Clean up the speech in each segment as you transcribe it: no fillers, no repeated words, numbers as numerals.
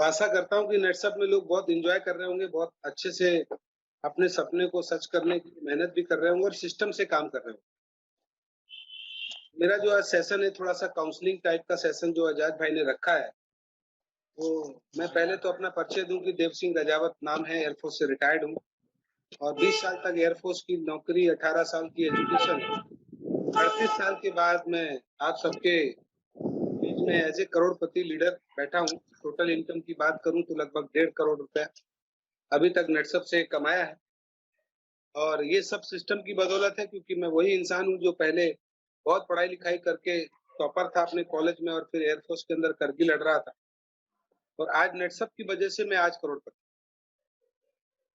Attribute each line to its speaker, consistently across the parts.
Speaker 1: आशा करता हूँ कि नेटसप में लोग बहुत एन्जॉय कर रहे होंगे, बहुत अच्छे से अपने सपने को सच करने की मेहनत भी कर रहे होंगे और सिस्टम से काम कर रहे होंगे। मेरा जो आज सेशन है थोड़ा-सा काउंसलिंग टाइप का सेशन जो आजाद भाई ने रखा है, वो मैं पहले तो अपना परिचय दूँ कि देव सिंह रजावत नाम है, एयरफोर्स से रिटायर्ड हूँ और 20 साल तक एयरफोर्स की नौकरी, 18 साल की एजुकेशन, 38 साल के बाद मैं आप सबके बीच में एज़ ए करोड़पति लीडर बैठा हूँ। टोटल इनकम की बात करूँ तो लगभग 1.5 करोड़ रुपया अभी तक नेटसप से कमाया है और ये सब सिस्टम की बदौलत है क्योंकि मैं वही इंसान हूँ जो पहले बहुत पढ़ाई-लिखाई करके टॉपर था अपने कॉलेज में और फिर एयरफोर्स के अंदर करगिल लड़ रहा था और आज नेटसप की वजह से मैं आज करोड़पति।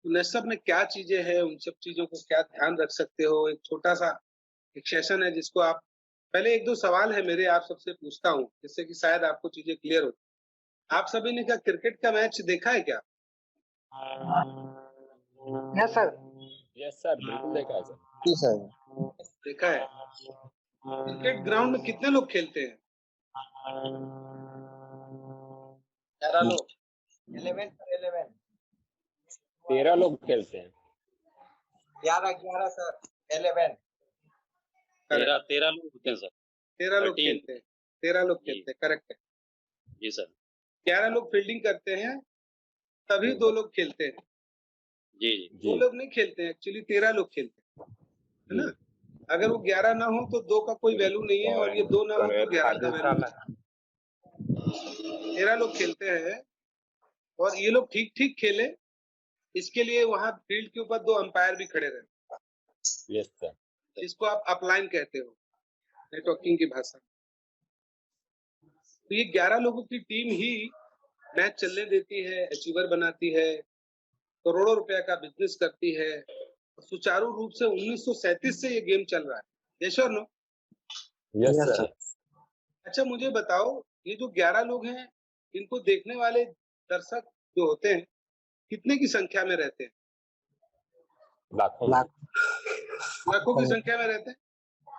Speaker 1: तो नेटसप में क्या चीज़ें हैं, उन सब चीज़ों को क्या ध्यान रख सकते हो? एक छोटा-सा एक सेशन है जिसको आप पहले 1-2 सवाल है मेरे आप सबसे पूछता हूँ, जिससे कि शायद आपको चीज़ें क्लियर हो। आप सभी ने क्या क्रिकेट का मैच देखा है क्या?
Speaker 2: Yes sir.
Speaker 3: यस सर, बिल्कुल देखा है सर।
Speaker 2: जी सर।
Speaker 1: देखा है। क्रिकेट ग्राउंड में कितने लोग खेलते हैं?
Speaker 2: 11 लोग। 11 सर 11।
Speaker 3: 13 लोग खेलते हैं।
Speaker 2: 11 सर 11।
Speaker 4: 13 लोग होते हैं सर।
Speaker 1: 13 लोग
Speaker 4: 13
Speaker 1: खेलते हैं। 13 लोग खेलते हैं, करेक्ट है।
Speaker 4: जी सर।
Speaker 1: 11 लोग फील्डिंग करते हैं, तभी 2 लोग खेलते हैं।
Speaker 4: जी, जी।
Speaker 1: 2 लोग नहीं खेलते हैं, एक्चुअली 13 लोग खेलते हैं, है ना? अगर वो 11 ना हो तो 2 का कोई वैल्यू नहीं है और ये 2 ना हो तो 11 का वैल्यू नहीं है। 13 लोग खेलते हैं और ये लोग ठीक-ठीक खेले, इसके लिए वहाँ फील्ड के ऊपर 2 अंपायर भी खड़े रहते हैं।
Speaker 3: Yes sir.
Speaker 1: जिसको आप अपलाइन कहते हो, नेटवर्किंग की भाषा में। तो ये 11 लोगों की टीम ही मैच चलने देती है, अचीवर बनाती है, करोड़ों रुपया का बिज़नेस करती है। सुचारू रूप से 1937 से ये गेम चल रहा है। यस और नो?
Speaker 3: Yes sir.
Speaker 1: अच्छा मुझे बताओ, ये जो 11 लोग हैं, इनको देखने वाले दर्शक जो होते हैं, कितने की संख्या में रहते हैं?
Speaker 3: लाखों
Speaker 1: लाखों की संख्या में रहते हैं?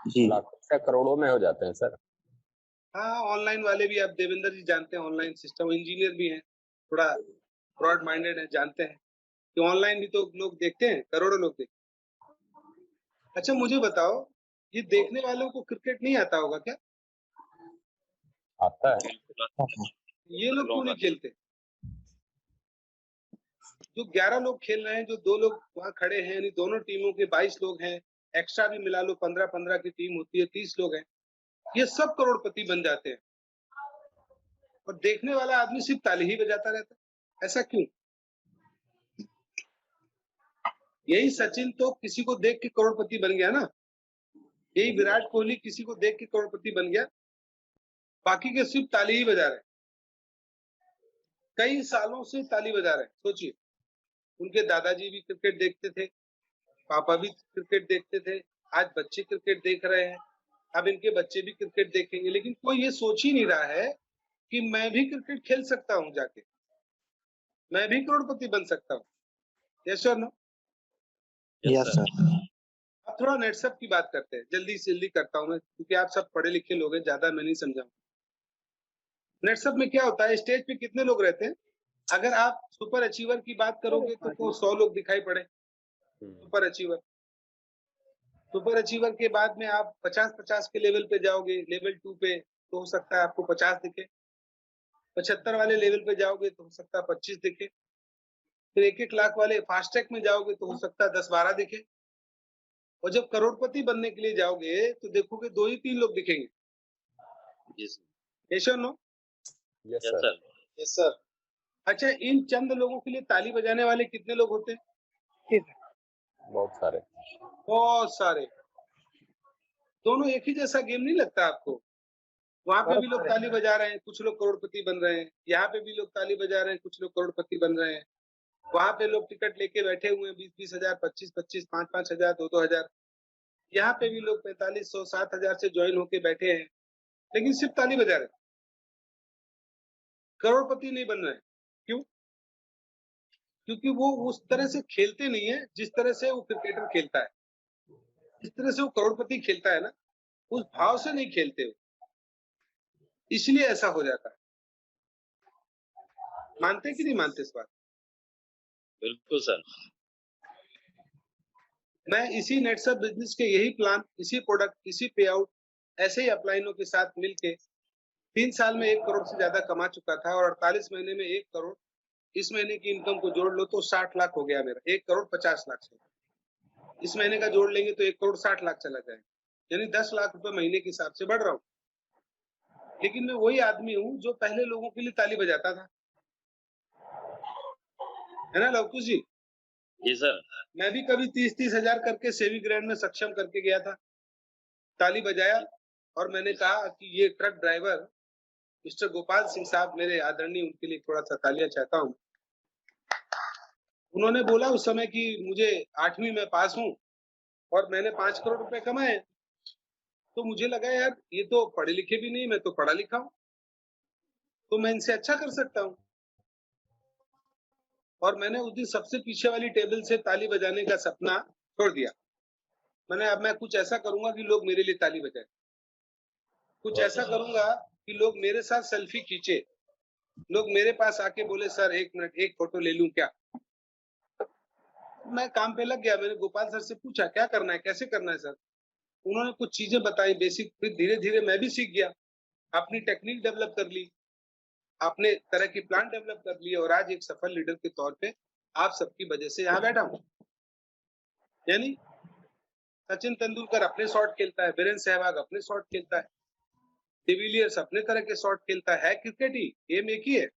Speaker 2: जी।
Speaker 3: लाखों से करोड़ों में हो जाते हैं सर।
Speaker 1: हाँ, ऑनलाइन वाले भी आप देवेंद्र जी जानते हैं ऑनलाइन सिस्टम इंजीनियर भी हैं, थोड़ा ब्रॉड माइंडेड हैं, जानते हैं कि ऑनलाइन भी तो लोग देखते हैं, करोड़ों लोग देखते हैं। अच्छा मुझे बताओ, ये देखने वालों को क्रिकेट नहीं आता होगा क्या?
Speaker 3: आता है।
Speaker 1: ये लोग क्यों नहीं खेलते? जो 11 लोग खेल रहे हैं, जो 2 लोग वहाँ खड़े हैं, यानी दोनों टीमों के 22 लोग हैं, एक्स्ट्रा भी मिला लो 15-15 की टीम होती है, 30 लोग हैं। ये सब करोड़पति बन जाते हैं। और देखने वाला आदमी सिर्फ ताली ही बजाता रहता है। ऐसा क्यों? यही सचिन तो किसी को देख के करोड़पति बन गया ना? यही विराट कोहली किसी को देख के करोड़पति बन गया। बाकी के सिर्फ ताली ही बजा रहे हैं। कई सालों से ताली बजा रहे हैं, सोचिए। उनके दादाजी भी क्रिकेट देखते थे, पापा भी क्रिकेट देखते थे, आज बच्चे क्रिकेट देख रहे हैं, अब इनके बच्चे भी क्रिकेट देखेंगे, लेकिन कोई ये सोच ही नहीं रहा है कि मैं भी क्रिकेट खेल सकता हूँ जाके, मैं भी करोड़पति बन सकता हूँ। यस और नो?
Speaker 2: Yes sir.
Speaker 1: अब थोड़ा नेटसप की बात करते हैं, जल्दी से जल्दी करता हूँ मैं, क्योंकि आप सब पढ़े लिखे लोग हैं, ज्यादा मैं नहीं समझाऊंगा। नेटसप में क्या होता है, स्टेज पे कितने लोग रहते हैं? अगर आप सुपर अचीवर की बात करोगे तो 100 लोग दिखाई पड़े, सुपर अचीवर। सुपर अचीवर के बाद में आप 50-50 के लेवल पे जाओगे, लेवल 2 पे तो हो सकता है आपको 50 दिखे। 75 वाले लेवल पे जाओगे तो हो सकता है 25 दिखे। फिर 1-1 लाख वाले फास्ट ट्रैक में जाओगे तो हो सकता है 10-12 दिखे। और जब करोड़पति बनने के लिए जाओगे तो देखोगे 2 ही 3 लोग दिखेंगे। यस और no?
Speaker 3: Yes sir.
Speaker 1: Yes sir. अच्छा इन चंद लोगों के लिए ताली बजाने वाले कितने लोग होते हैं?
Speaker 3: बहुत सारे।
Speaker 1: बहुत सारे। दोनों एक ही जैसा गेम नहीं लगता आपको? वहाँ पे भी लोग ताली बजा रहे हैं, कुछ लोग करोड़पति बन रहे हैं। यहाँ पे भी लोग ताली बजा रहे हैं, कुछ लोग करोड़पति बन रहे हैं। वहाँ पे लोग टिकट लेके बैठे हुए हैं 20-20 हजार, 25-25, 5-5 हजार, 2-2 हजार। यहाँ पे भी लोग 4500, 7,000 से ज्वाइन होके बैठे हैं, लेकिन सिर्फ ताली बजा रहे हैं। करोड़पति नहीं बन रहे हैं। क्यों? क्योंकि वो उस तरह से खेलते नहीं है, जिस तरह से वो क्रिकेटर खेलता है। जिस तरह से वो करोड़पति खेलता है ना, उस भाव से नहीं खेलते वो। इसलिए ऐसा हो जाता है। मानते कि नहीं मानते इस बात?
Speaker 4: बिल्कुल सर।
Speaker 1: मैं इसी नेटसप बिजनेस के यही प्लान, इसी प्रोडक्ट, इसी पे आउट, ऐसे ही अपलाइनों के साथ मिलके 3 साल में 1 करोड़ से ज्यादा कमा चुका था और 48 महीने में 1 करोड़, इस महीने की इनकम को जोड़ लो तो 60 लाख हो गया मेरा, 1 करोड़ 50 लाख से। इस महीने का जोड़ लेंगे तो 1 करोड़ 60 लाख चला जाएगा, यानी 10 लाख रुपए महीने के हिसाब से बढ़ रहा हूँ। लेकिन मैं वही आदमी हूँ जो पहले लोगों के लिए ताली बजाता था, है ना लवकुश जी?
Speaker 4: जी सर।
Speaker 1: मैं भी कभी 30-30 हजार करके सेवी ग्रैंड में सक्षम करके गया था, ताली बजाया और मैंने कहा कि ये truck driver mister Gopal Singh साहब मेरे आदरणीय, उनके लिए थोड़ा सा तालियां चाहता हूँ। उन्होंने बोला उस समय कि मुझे 8वीं में पास हूँ और मैंने 5 करोड़ रुपए कमाए। तो मुझे लगा यार ये तो पढ़े लिखे भी नहीं, मैं तो पढ़ा लिखा हूँ, तो मैं इनसे अच्छा कर सकता हूँ। और मैंने उस दिन सबसे पीछे वाली टेबल से ताली बजाने का सपना छोड़ दिया। मैंने अब मैं कुछ ऐसा करूंगा कि लोग मेरे लिए ताली बजाएं, कुछ ऐसा करूंगा कि लोग मेरे साथ सेल्फी खींचे, लोग मेरे पास आके बोले सर 1 मिनट 1 फोटो ले लूं क्या? मैं काम पे लग गया। मैंने गोपाल सर से पूछा क्या करना है, कैसे करना है सर? उन्होंने कुछ चीजें बताई बेसिक, फिर धीरे धीरे मैं भी सीख गया, अपनी टेक्निक डेवलप कर ली, अपने तरह की प्लान डेवलप कर लिए और आज एक सफल लीडर के तौर पे आप सबकी वजह से यहाँ बैठा हूँ। यानी सचिन तेंदुलकर अपने शॉट खेलता है, वीरेंद्र सहवाग अपने शॉट खेलता है, डिविलियर्स अपने तरह के शॉट खेलता है। क्रिकेट ही गेम एक ही है,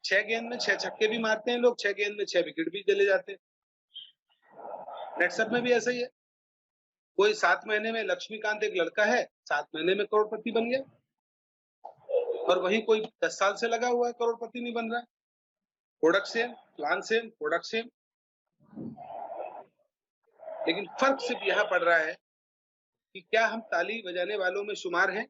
Speaker 1: 6 गेंद में 6 छक्के भी मारते हैं लोग, 6 गेंद में 6 विकेट भी चले जाते हैं। नेटसप में भी ऐसा ही है। कोई 7 महीने में, लक्ष्मीकांत एक लड़का है, 7 महीने में करोड़पति बन गया और वहीं कोई 10 साल से लगा हुआ है, करोड़पति नहीं बन रहा है। Product same, plan same, product same, लेकिन फर्क सिर्फ यहाँ पड़ रहा है कि क्या हम ताली बजाने वालों में शुमार हैं?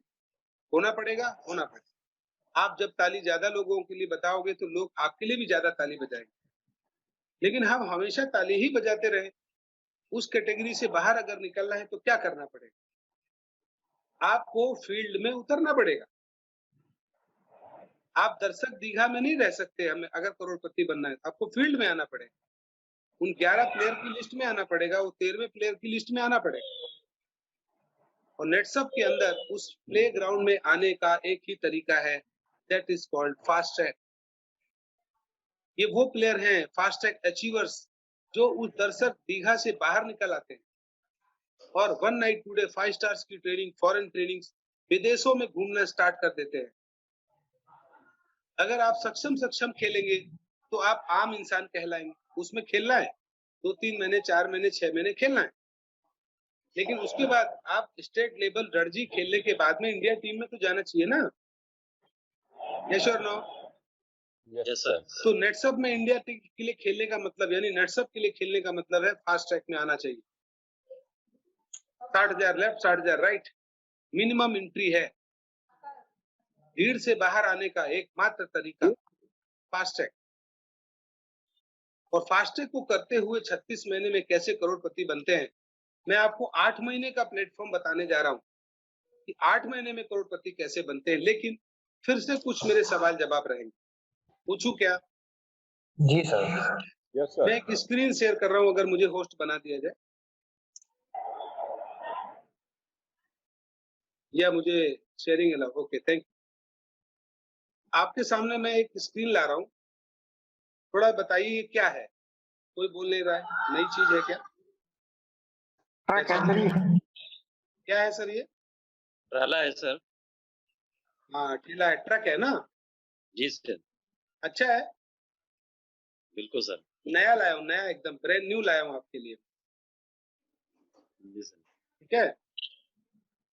Speaker 1: होना पड़ेगा, होना पड़ेगा। आप जब ताली ज्यादा लोगों के लिए बताओगे तो लोग आपके लिए भी ज्यादा ताली बजाएंगे, लेकिन हम हमेशा ताली ही बजाते रहे, उस कैटेगरी से बाहर अगर निकलना है तो क्या करना पड़ेगा? आपको फील्ड में उतरना पड़ेगा। आप दर्शक दीघा में नहीं रह सकते, हमें अगर करोड़पति बनना है आपको फील्ड में आना पड़ेगा, उन 11 प्लेयर की लिस्ट में आना पड़ेगा, वो 13वें प्लेयर की लिस्ट में आना पड़ेगा। और नेटसप के अंदर उस प्ले ग्राउंड में आने का एक ही तरीका है, that is called fast track. ये वो प्लेयर हैं फास्ट ट्रैक अचीवर्स जो उस दर्शक दीघा से बाहर निकल आते हैं और 1 नाइट 2 डे 5 स्टार्स की ट्रेनिंग, फॉरेन ट्रेनिंग, विदेशों में घूमना स्टार्ट कर देते हैं। अगर आप सक्षम खेलेंगे तो आप आम इंसान कहलाएंगे। उसमें खेलना है 2-3 महीने, 4 महीने, 6 महीने खेलना है, लेकिन उसके बाद आप स्टेट लेवल रणजी खेलने के बाद में इंडिया टीम में तो जाना चाहिए ना। यस और नो?
Speaker 4: Yes sir.
Speaker 1: तो नेटसप में इंडिया टीम के लिए खेलने का मतलब, यानी नेटसप के लिए खेलने का मतलब है फास्ट ट्रैक में आना चाहिए। 60,000 लेफ्ट, 60,000 राइट, मिनिमम एंट्री है। भीड़ से बाहर आने का एकमात्र तरीका फास्ट ट्रैक। और फास्ट ट्रैक को करते हुए 36 महीने में कैसे करोड़पति बनते हैं, मैं आपको 8 महीने का प्लेटफॉर्म बताने जा रहा हूं कि 8 महीने में करोड़पति कैसे बनते हैं। लेकिन फिर से कुछ मेरे सवाल जवाब रहेंगे, पूछूं क्या?
Speaker 2: जी सर।
Speaker 3: Yes sir.
Speaker 1: मैं एक स्क्रीन शेयर कर रहा हूं, अगर मुझे होस्ट बना दिया जाए या मुझे sharing allow. Okay, thank you. आपके सामने मैं एक स्क्रीन ला रहा हूं, थोड़ा बताइए क्या है? कोई बोल नहीं रहा है, नई चीज है क्या?
Speaker 2: हाँ
Speaker 1: क्या है सर ये?
Speaker 4: ट्राला है सर।
Speaker 1: हाँ ठेला है, ट्रक है ना?
Speaker 4: जी सर।
Speaker 1: अच्छा है,
Speaker 4: बिल्कुल सर।
Speaker 1: नया लाया हूँ, नया एकदम ब्रांड न्यू लाया हूँ आपके लिए।
Speaker 4: जी सर।
Speaker 1: ठीक है,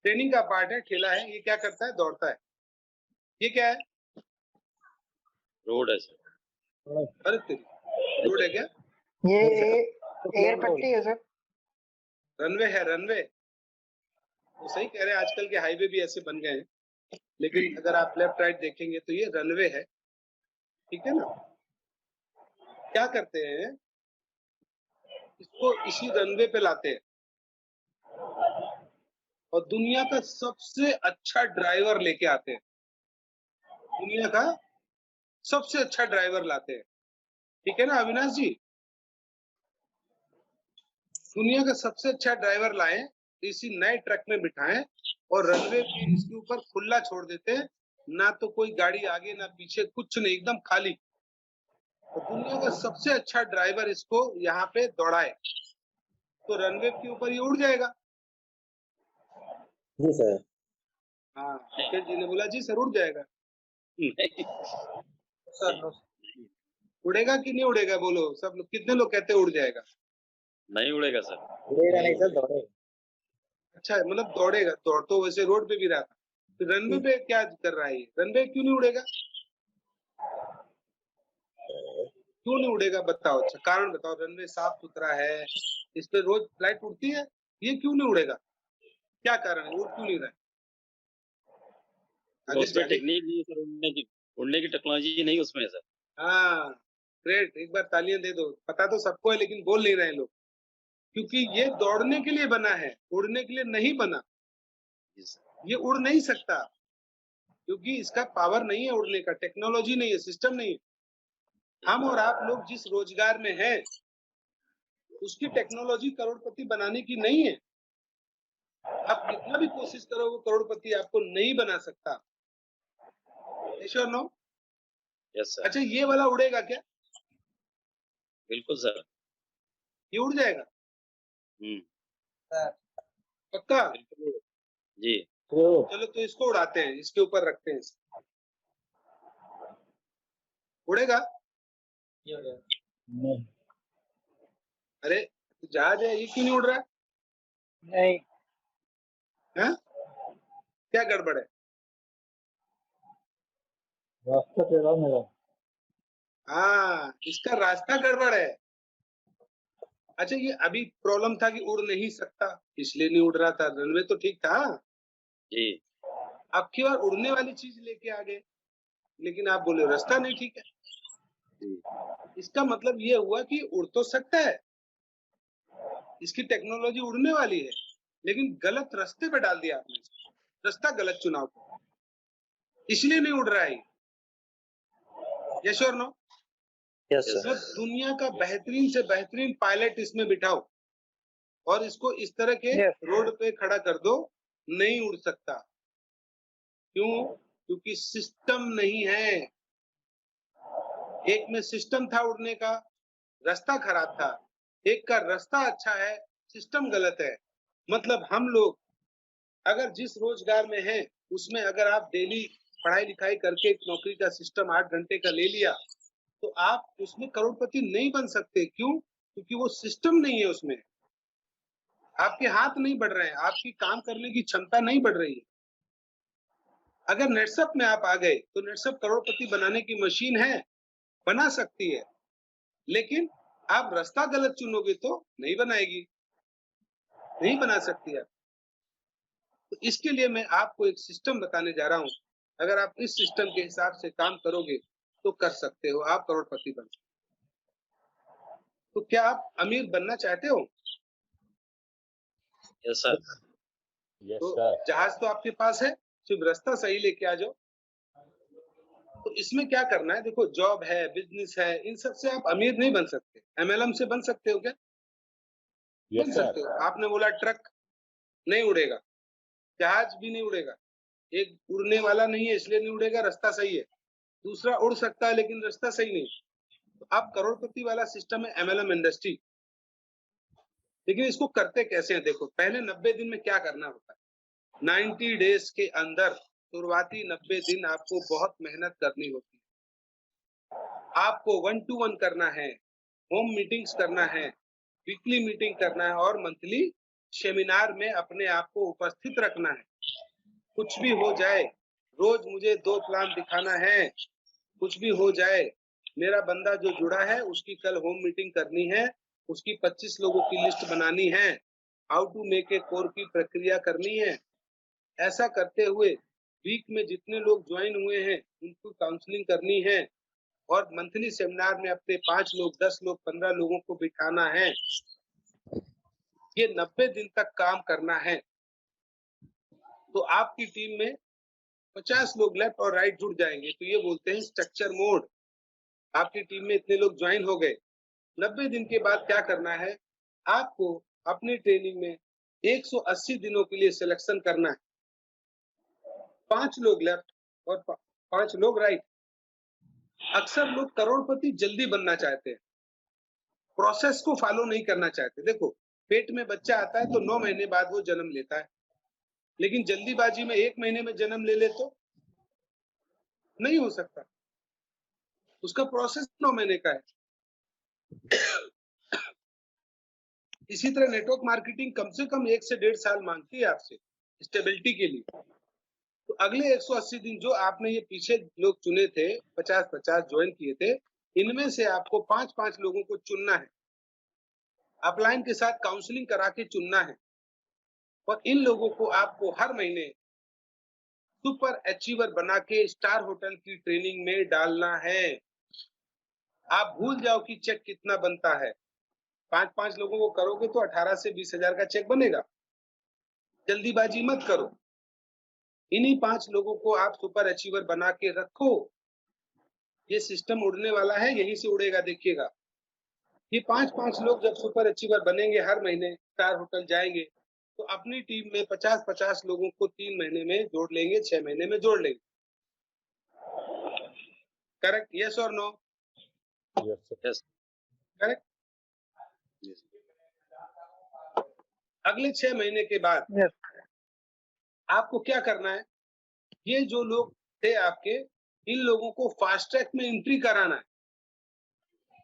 Speaker 1: ट्रेनिंग का पार्ट है, ठेला है। ये क्या करता है? दौड़ता है। ये क्या है?
Speaker 4: रोड है सर।
Speaker 1: अरे तेरी, रोड है क्या?
Speaker 2: ये एयर पट्टी है सर।
Speaker 1: रनवे है, रनवे। तो सही कह रहे हैं, आजकल के हाईवे भी ऐसे बन गए हैं, लेकिन अगर आप लेफ्ट राइट देखेंगे तो ये रनवे है। ठीक है ना? क्या करते हैं, इसको इसी रनवे पे लाते हैं और दुनिया का सबसे अच्छा ड्राइवर लेके आते हैं। दुनिया का सबसे अच्छा ड्राइवर लाते हैं, ठीक है ना अविनाश जी? दुनिया का सबसे अच्छा ड्राइवर लाएं, इसी नए ट्रक में बिठाएं और रनवे पे इसके ऊपर खुला छोड़ देते हैं, ना तो कोई गाड़ी आगे ना पीछे, कुछ नहीं, एकदम खाली। और दुनिया का सबसे अच्छा ड्राइवर इसको यहाँ पे दौड़ाए तो रनवे के ऊपर ये उड़ जाएगा।
Speaker 2: जी सर।
Speaker 1: हाँ, मुकेश जी ने बोला जी सर उड़ जाएगा।
Speaker 4: नहीं
Speaker 2: सर
Speaker 1: उड़ेगा कि नहीं उड़ेगा बोलो, सब लोग कितने लोग कहते हैं उड़ जाएगा?
Speaker 4: नहीं उड़ेगा सर।
Speaker 2: उड़ेगा नहीं सर, दौड़ेगा।
Speaker 1: अच्छा मतलब दौड़ेगा, दौड़ तो वैसे रोड पे भी रहा था, तो रनवे पे क्या कर रहा है ये? रनवे क्यों नहीं उड़ेगा? क्यों नहीं उड़ेगा बताओ, अच्छा कारण बताओ। रनवे साफ सुथरा है, इस पे रोज फ्लाइट उड़ती है, ये क्यों नहीं उड़ेगा? क्या कारण है, उड़ क्यों नहीं रहा है? आगे
Speaker 4: उसमें
Speaker 1: जाके-
Speaker 4: टेक्निक नहीं है सर, उड़ने की टेक्नोलॉजी नहीं उसमें है सर।
Speaker 1: हाँ ग्रेट, एक बार तालियां दे दो। पता तो सबको है लेकिन बोल नहीं रहे लोग, क्योंकि ये दौड़ने के लिए बना है, उड़ने के लिए नहीं बना।
Speaker 4: जी सर।
Speaker 1: ये उड़ नहीं सकता क्योंकि इसका पावर नहीं है उड़ने का, टेक्नोलॉजी नहीं है, सिस्टम नहीं है। हम और आप लोग जिस रोजगार में हैं उसकी टेक्नोलॉजी करोड़पति बनाने की नहीं है। आप कितना भी कोशिश करो वो करोड़पति आपको नहीं बना सकता। Yes or no?
Speaker 4: Yes sir.
Speaker 1: अच्छा ये वाला उड़ेगा क्या?
Speaker 4: बिल्कुल सर।
Speaker 1: ये उड़ जाएगा
Speaker 4: हम्म।
Speaker 1: पक्का?
Speaker 4: बिल्कुल जी।
Speaker 1: चलो तो इसको उड़ाते हैं, इसके ऊपर रखते हैं इसे। उड़ेगा?
Speaker 2: नहीं
Speaker 1: अरे जहाज है, ये क्यों नहीं उड़ रहा है?
Speaker 2: नहीं
Speaker 1: हाँ? क्या गड़बड़ है?
Speaker 2: रास्ता तेरा मेरा।
Speaker 1: हाँ इसका रास्ता गड़बड़ है। अच्छा ये अभी प्रॉब्लम था कि उड़ नहीं सकता इसलिए नहीं उड़ रहा था, रनवे तो ठीक था।
Speaker 4: जी।
Speaker 1: अब की बार उड़ने वाली चीज लेके आ गए, लेकिन आप बोले रास्ता नहीं ठीक है।
Speaker 4: जी।
Speaker 1: इसका मतलब ये हुआ कि उड़ तो सकता है, इसकी टेक्नोलॉजी उड़ने वाली है, लेकिन गलत रास्ते पे डाल दिया आपने, रास्ता गलत चुनाव, इसलिए नहीं उड़ रहा है। यस और नो?
Speaker 2: Yes
Speaker 4: Yes,
Speaker 2: sir.
Speaker 1: मतलब दुनिया का बेहतरीन से बेहतरीन पायलट इसमें बिठाओ और इसको इस तरह के
Speaker 2: Yes.
Speaker 1: रोड पे खड़ा कर दो, नहीं उड़ सकता। क्यों? क्योंकि सिस्टम नहीं है। एक में सिस्टम था उड़ने का, रास्ता खराब था। एक का रास्ता अच्छा है, सिस्टम गलत है। मतलब हम लोग अगर जिस रोजगार में हैं उसमें अगर आप डेली पढ़ाई लिखाई करके एक नौकरी का सिस्टम 8 घंटे का ले लिया तो आप उसमें करोड़पति नहीं बन सकते। क्यों? क्योंकि वो सिस्टम नहीं है उसमें, आपके हाथ नहीं बढ़ रहे हैं, आपकी काम करने की क्षमता नहीं बढ़ रही है। अगर नेटसप में आप आ गए तो नेटसप करोड़पति बनाने की मशीन है, बना सकती है, लेकिन आप रास्ता गलत चुनोगे तो नहीं बनाएगी, नहीं बना सकती है। तो इसके लिए मैं आपको एक सिस्टम बताने जा रहा हूँ, अगर आप इस सिस्टम के हिसाब से काम करोगे तो कर सकते हो, आप करोड़पति बन सकते हो। तो क्या आप अमीर बनना चाहते हो?
Speaker 4: Yes sir.
Speaker 3: यस
Speaker 1: तो
Speaker 3: सर।
Speaker 1: जहाज तो आपके पास है, सिर्फ रास्ता सही लेके आ जाओ। तो इसमें क्या करना है, देखो जॉब है, बिजनेस है, इन सब से आप अमीर नहीं बन सकते। एमएलएम से बन सकते हो क्या? बन
Speaker 3: यस
Speaker 1: सकते
Speaker 3: सर।
Speaker 1: हो। आपने बोला ट्रक नहीं उड़ेगा, जहाज भी नहीं उड़ेगा, एक उड़ने वाला नहीं है इसलिए नहीं उड़ेगा, रास्ता सही है। दूसरा उड़ सकता है लेकिन रास्ता सही नहीं। तो आप करोड़पति वाला सिस्टम है एमएलएम इंडस्ट्री। लेकिन इसको करते कैसे हैं? देखो पहले 90 दिन में क्या करना होता है। 90 डेज के अंदर शुरुआती 90 दिन आपको बहुत मेहनत करनी होती है। आपको 1 to 1 करना है, होम मीटिंग्स करना है, वीकली मीटिंग करना है और मंथली सेमिनार में अपने आप को उपस्थित रखना है। कुछ भी हो जाए, रोज मुझे 2 प्लान दिखाना है, कुछ भी हो जाए, मेरा बंदा जो जुड़ा है उसकी कल होम मीटिंग करनी है, उसकी 25 लोगों की लिस्ट बनानी है, how to make a core की प्रक्रिया करनी है। ऐसा करते हुए वीक में जितने लोग ज्वाइन हुए हैं उनको काउंसलिंग करनी है और मंथली सेमिनार में अपने 5 लोग, 10 लोग, 15 लोगों को बिठाना है। ये 90 दिन तक काम करना है। तो आपकी टीम में 50 लोग लेफ्ट और राइट जुड़ जाएंगे तो ये बोलते हैं स्ट्रक्चर मोड। आपकी टीम में इतने लोग ज्वाइन हो गए। 90 दिन के बाद क्या करना है, आपको अपनी ट्रेनिंग में 180 दिनों के लिए सिलेक्शन करना है। 5 लोग लेफ्ट और 5 लोग राइट। अक्सर लोग करोड़पति जल्दी बनना चाहते हैं, प्रोसेस को फॉलो नहीं करना चाहते। देखो, पेट में बच्चा आता है तो 9 महीने बाद वो जन्म लेता है, लेकिन जल्दीबाजी में 1 महीने में जन्म ले तो नहीं हो सकता। उसका प्रोसेस 9 महीने का है। इसी तरह नेटवर्क मार्केटिंग कम से कम 1 से 1.5 साल मांगती है आपसे स्टेबिलिटी के लिए। तो अगले 180 दिन जो आपने ये पीछे लोग चुने थे, 50-50 ज्वाइन किए थे, इनमें से आपको 5-5 लोगों को चुनना है। अपलाइन के साथ काउंसलिंग करा के चुनना है और इन लोगों को आपको हर महीने सुपर अचीवर बना के स्टार होटल की ट्रेनिंग में डालना है। आप भूल जाओ कि चेक कितना बनता है। 5-5 लोगों को करोगे तो 18 से 20 हजार का चेक बनेगा। जल्दीबाजी मत करो। इन्हीं 5 लोगों को आप सुपर अचीवर बना के रखो। ये सिस्टम उड़ने वाला है, यहीं से उड़ेगा, देखिएगा। ये 5-5 लोग जब सुपर अचीवर बनेंगे, हर महीने स्टार होटल जाएंगे, तो अपनी टीम में 50-50 लोगों को 3 महीने में जोड़ लेंगे, 6 महीने में जोड़ लेंगे। करेक्ट? यस और no?
Speaker 3: Yes sir.
Speaker 4: Yes
Speaker 1: correct?
Speaker 4: Yes
Speaker 1: अगले 6 महीने के बाद
Speaker 2: यस
Speaker 1: आपको क्या करना है, ये जो लोग थे आपके, इन लोगों को फास्ट ट्रैक में एंट्री कराना है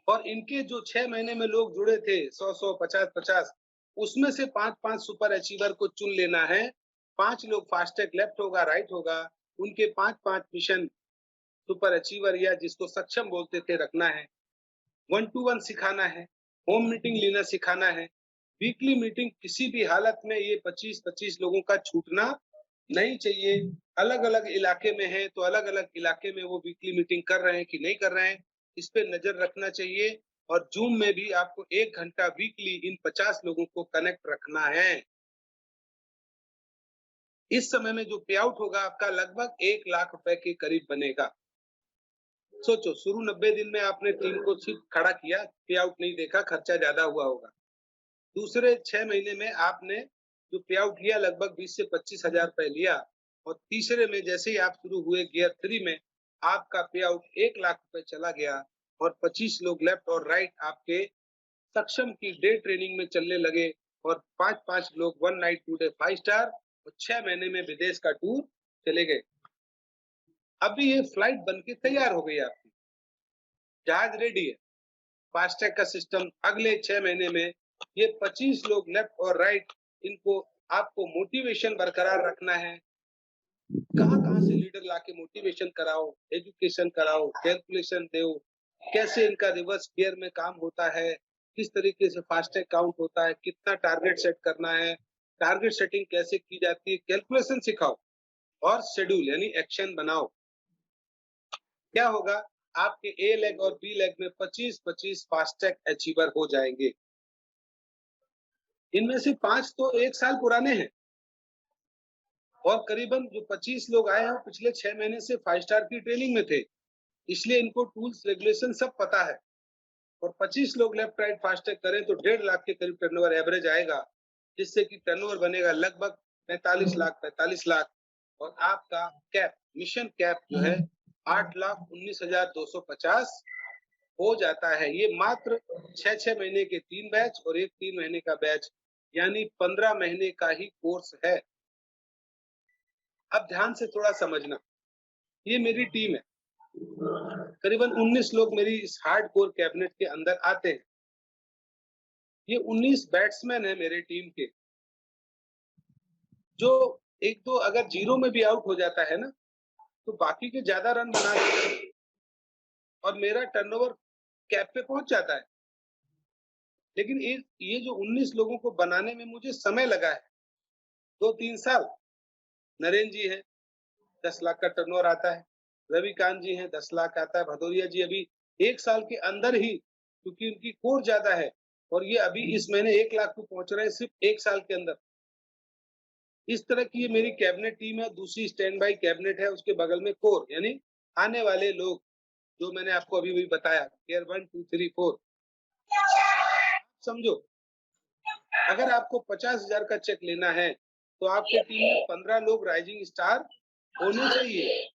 Speaker 1: और इनके जो 6 महीने में लोग जुड़े थे 100-100, 50-50, उसमें से 5-5 सुपर अचीवर को चुन लेना है। 5 लोग फास्ट ट्रैक लेफ्ट होगा, राइट होगा, उनके 5-5 मिशन सुपर अचीवर या जिसको सक्षम बोलते थे रखना है। 1 to 1 सिखाना है, होम मीटिंग लेना सिखाना है। वीकली मीटिंग किसी भी हालत में ये 25-25 लोगों का छूटना नहीं चाहिए। अलग-अलग इलाके में है तो अलग-अलग इलाके में वो वीकली मीटिंग कर रहे हैं कि नहीं कर रहे हैं, इस पे नजर रखना चाहिए। और जूम में भी आपको 1 घंटा वीकली इन 50 लोगों को कनेक्ट रखना है। इस समय में जो पे आउट होगा आपका लगभग 1 लाख रुपए के करीब बनेगा। सोचो, शुरू 90 दिन में आपने टीम को सिर्फ खड़ा किया, पे आउट नहीं देखा, खर्चा ज्यादा हुआ होगा। दूसरे 6 महीने में आपने जो पे आउट लिया लगभग 20 से 25 हजार रुपए लिया और तीसरे में जैसे ही आप शुरू हुए गियर 3 में आपका पे आउट 1 लाख रुपए चला गया और 25 लोग लेफ्ट और राइट आपके सक्षम की डे ट्रेनिंग में चलने लगे और 5-5 लोग 1 नाइट 2 डे 5 स्टार और 6 महीने में विदेश का टूर चले गए। अभी ये फ्लाइट बनके तैयार हो गई आपकी, जहाज रेडी है। फास्ट ट्रैक का सिस्टम अगले 6 महीने में ये 25 लोग लेफ्ट और राइट, इनको आपको मोटिवेशन बरकरार रखना है। कहां से लीडर लाके मोटिवेशन कराओ, एजुकेशन कराओ, कैलकुलेशन दो, कैसे इनका रिवर्स गियर में काम होता है, किस तरीके से फास्ट ट्रैक काउंट होता है, कितना टारगेट सेट करना है, टारगेट सेटिंग कैसे की जाती है, कैलकुलेशन सिखाओ और शेड्यूल यानी एक्शन बनाओ। क्या होगा, आपके ए लेग और बी लेग में 25-25 फास्ट ट्रैक अचीवर हो जाएंगे। इनमें से 5 तो 1 साल पुराने हैं और करीबन जो 25 लोग आए हैं वो पिछले 6 महीने से 5 स्टार की ट्रेनिंग में थे, इसलिए इनको टूल्स रेगुलेशन सब पता है। और 25 लोग लेफ्ट राइट फास्ट ट्रैक करें तो 1.5 लाख के करीब टर्नओवर एवरेज आएगा, जिससे कि टर्नओवर बनेगा लगभग 45 लाख और आपका कैप, मिशन कैप जो है 8,19,250 हो जाता है। ये मात्र 6 महीने के 3 बैच और एक 3 महीने का बैच, यानी 15 महीने का ही कोर्स है। अब ध्यान से थोड़ा समझना, ये मेरी टीम है, करीबन 19 लोग मेरी इस हार्डकोर कैबिनेट के अंदर आते हैं। ये 19 बैट्समैन है मेरे टीम के, जो 1-2 अगर जीरो में भी आउट हो जाता है ना, तो बाकी के ज्यादा रन बना देते हैं और मेरा टर्नओवर कैप पे पहुंच जाता है। लेकिन ये जो 19 लोगों को बनाने में मुझे समय लगा है 2-3 साल। नरेंद्र जी है, 10 लाख का टर्नओवर आता है। रविकांत जी हैं, 10 लाख आता है। भदौरिया जी अभी 1 साल के अंदर ही, क्योंकि उनकी कोर ज्यादा है और ये अभी इस महीने 1 लाख को पहुंच रहे हैं सिर्फ 1 साल के अंदर। इस तरह की ये मेरी कैबिनेट टीम है। दूसरी स्टैंड बाई कैबिनेट है, उसके बगल में कोर यानी आने वाले लोग, जो मैंने आपको अभी भी बताया, टियर 1 2 3 4। समझो, अगर आपको 50,000 का चेक लेना है तो आपके टीम में 15 लोग राइजिंग स्टार होने चाहिए।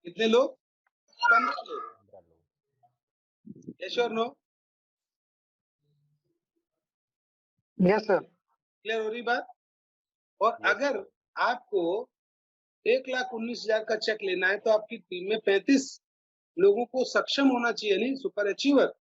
Speaker 1: कितने लोग? 15 लोग। यस और नो?
Speaker 2: Yes sir.
Speaker 1: क्लियर हो रही बात? और
Speaker 3: Yes,
Speaker 1: अगर
Speaker 3: sir.
Speaker 5: आपको
Speaker 1: 1,19,000 का चेक लेना है तो आपकी टीम में 35 लोगों को सक्षम होना चाहिए, नहीं सुपर अचीवर।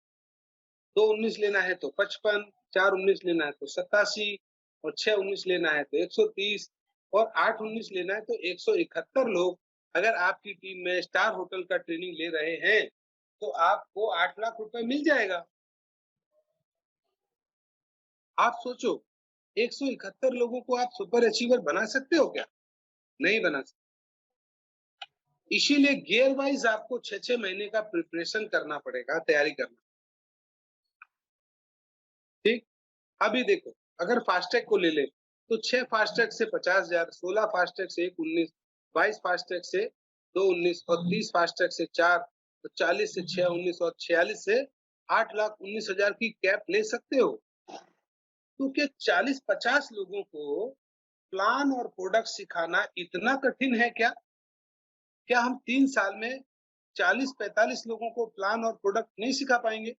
Speaker 1: 2 19 लेना है तो 55, 4 19 लेना है तो 87 और 6 19 लेना है तो 130 और 8 19 लेना है तो 171 लोग अगर आपकी टीम में स्टार होटल का ट्रेनिंग ले रहे हैं तो आपको 8 लाख रुपए मिल जाएगा। आप सोचो, 171 लोगों को आप सुपर अचीवर बना सकते हो क्या? नहीं बना सकते। इसीलिए गियर वाइज आपको 6-6 महीने का प्रिपरेशन करना पड़ेगा, तैयारी करना। ठीक, अभी देखो, अगर फास्टैग को ले ले तो 6 फास्टैग से 50,000, 16 फास्टैग से 1 19, 22 फास्टैग से 2 19 और 30 फास्टैग से 4, तो 40 से 6 19 और 46 से 8,19,000 की कैप ले सकते हो। तो क्या 40-50 लोगों को प्लान और प्रोडक्ट सिखाना इतना कठिन है क्या? क्या हम 3 साल में 40-45 लोगों को प्लान और प्रोडक्ट नहीं सिखा पाएंगे?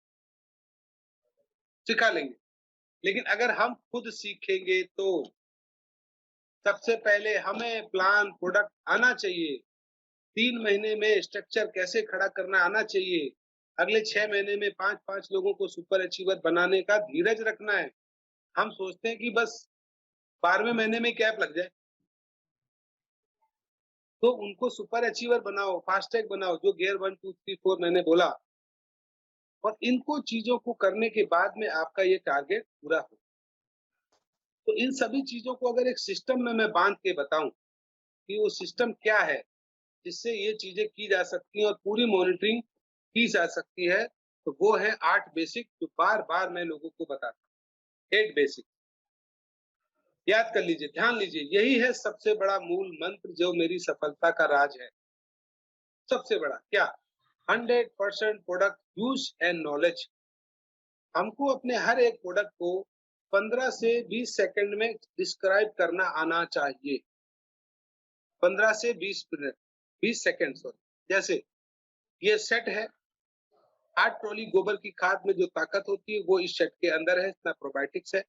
Speaker 1: सिखा लेंगे, लेकिन अगर हम खुद सीखेंगे तो सबसे पहले हमें प्लान प्रोडक्ट आना चाहिए। 3 महीने में स्ट्रक्चर कैसे खड़ा करना आना चाहिए। अगले 6 महीने में 5-5 लोगों को सुपर अचीवर बनाने का धीरज रखना है। हम सोचते हैं कि बस 12वें महीने में कैप लग जाए। तो उनको सुपर अचीवर बनाओ, फास्टैग बनाओ, जो गियर 1 2 3 4 मैंने बोला। और इनको चीजों को करने के बाद में आपका ये टारगेट पूरा हो। तो इन सभी चीजों को अगर एक सिस्टम में मैं बांध के बताऊं कि वो सिस्टम क्या है जिससे ये चीजें की जा सकती हैं और पूरी मॉनिटरिंग की जा सकती है, तो वो है 8 बेसिक, जो बार-बार मैं लोगों को बताता हूँ। 8 बेसिक याद कर लीजिए, ध्यान लीजिए, यही है सबसे बड़ा मूल मंत्र जो मेरी सफलता का राज है। सबसे बड़ा क्या? 100% प्रोडक्ट यूज एंड नॉलेज। हमको अपने हर एक प्रोडक्ट को 15 से 20 सेकंड में डिस्क्राइब करना आना चाहिए। 15 से 20 मिनट, 20 सेकंड सॉरी। जैसे ये सेट है, 8 ट्रॉली गोबर की खाद में जो ताकत होती है वो इस सेट के अंदर है, इसमें प्रोबायोटिक्स है।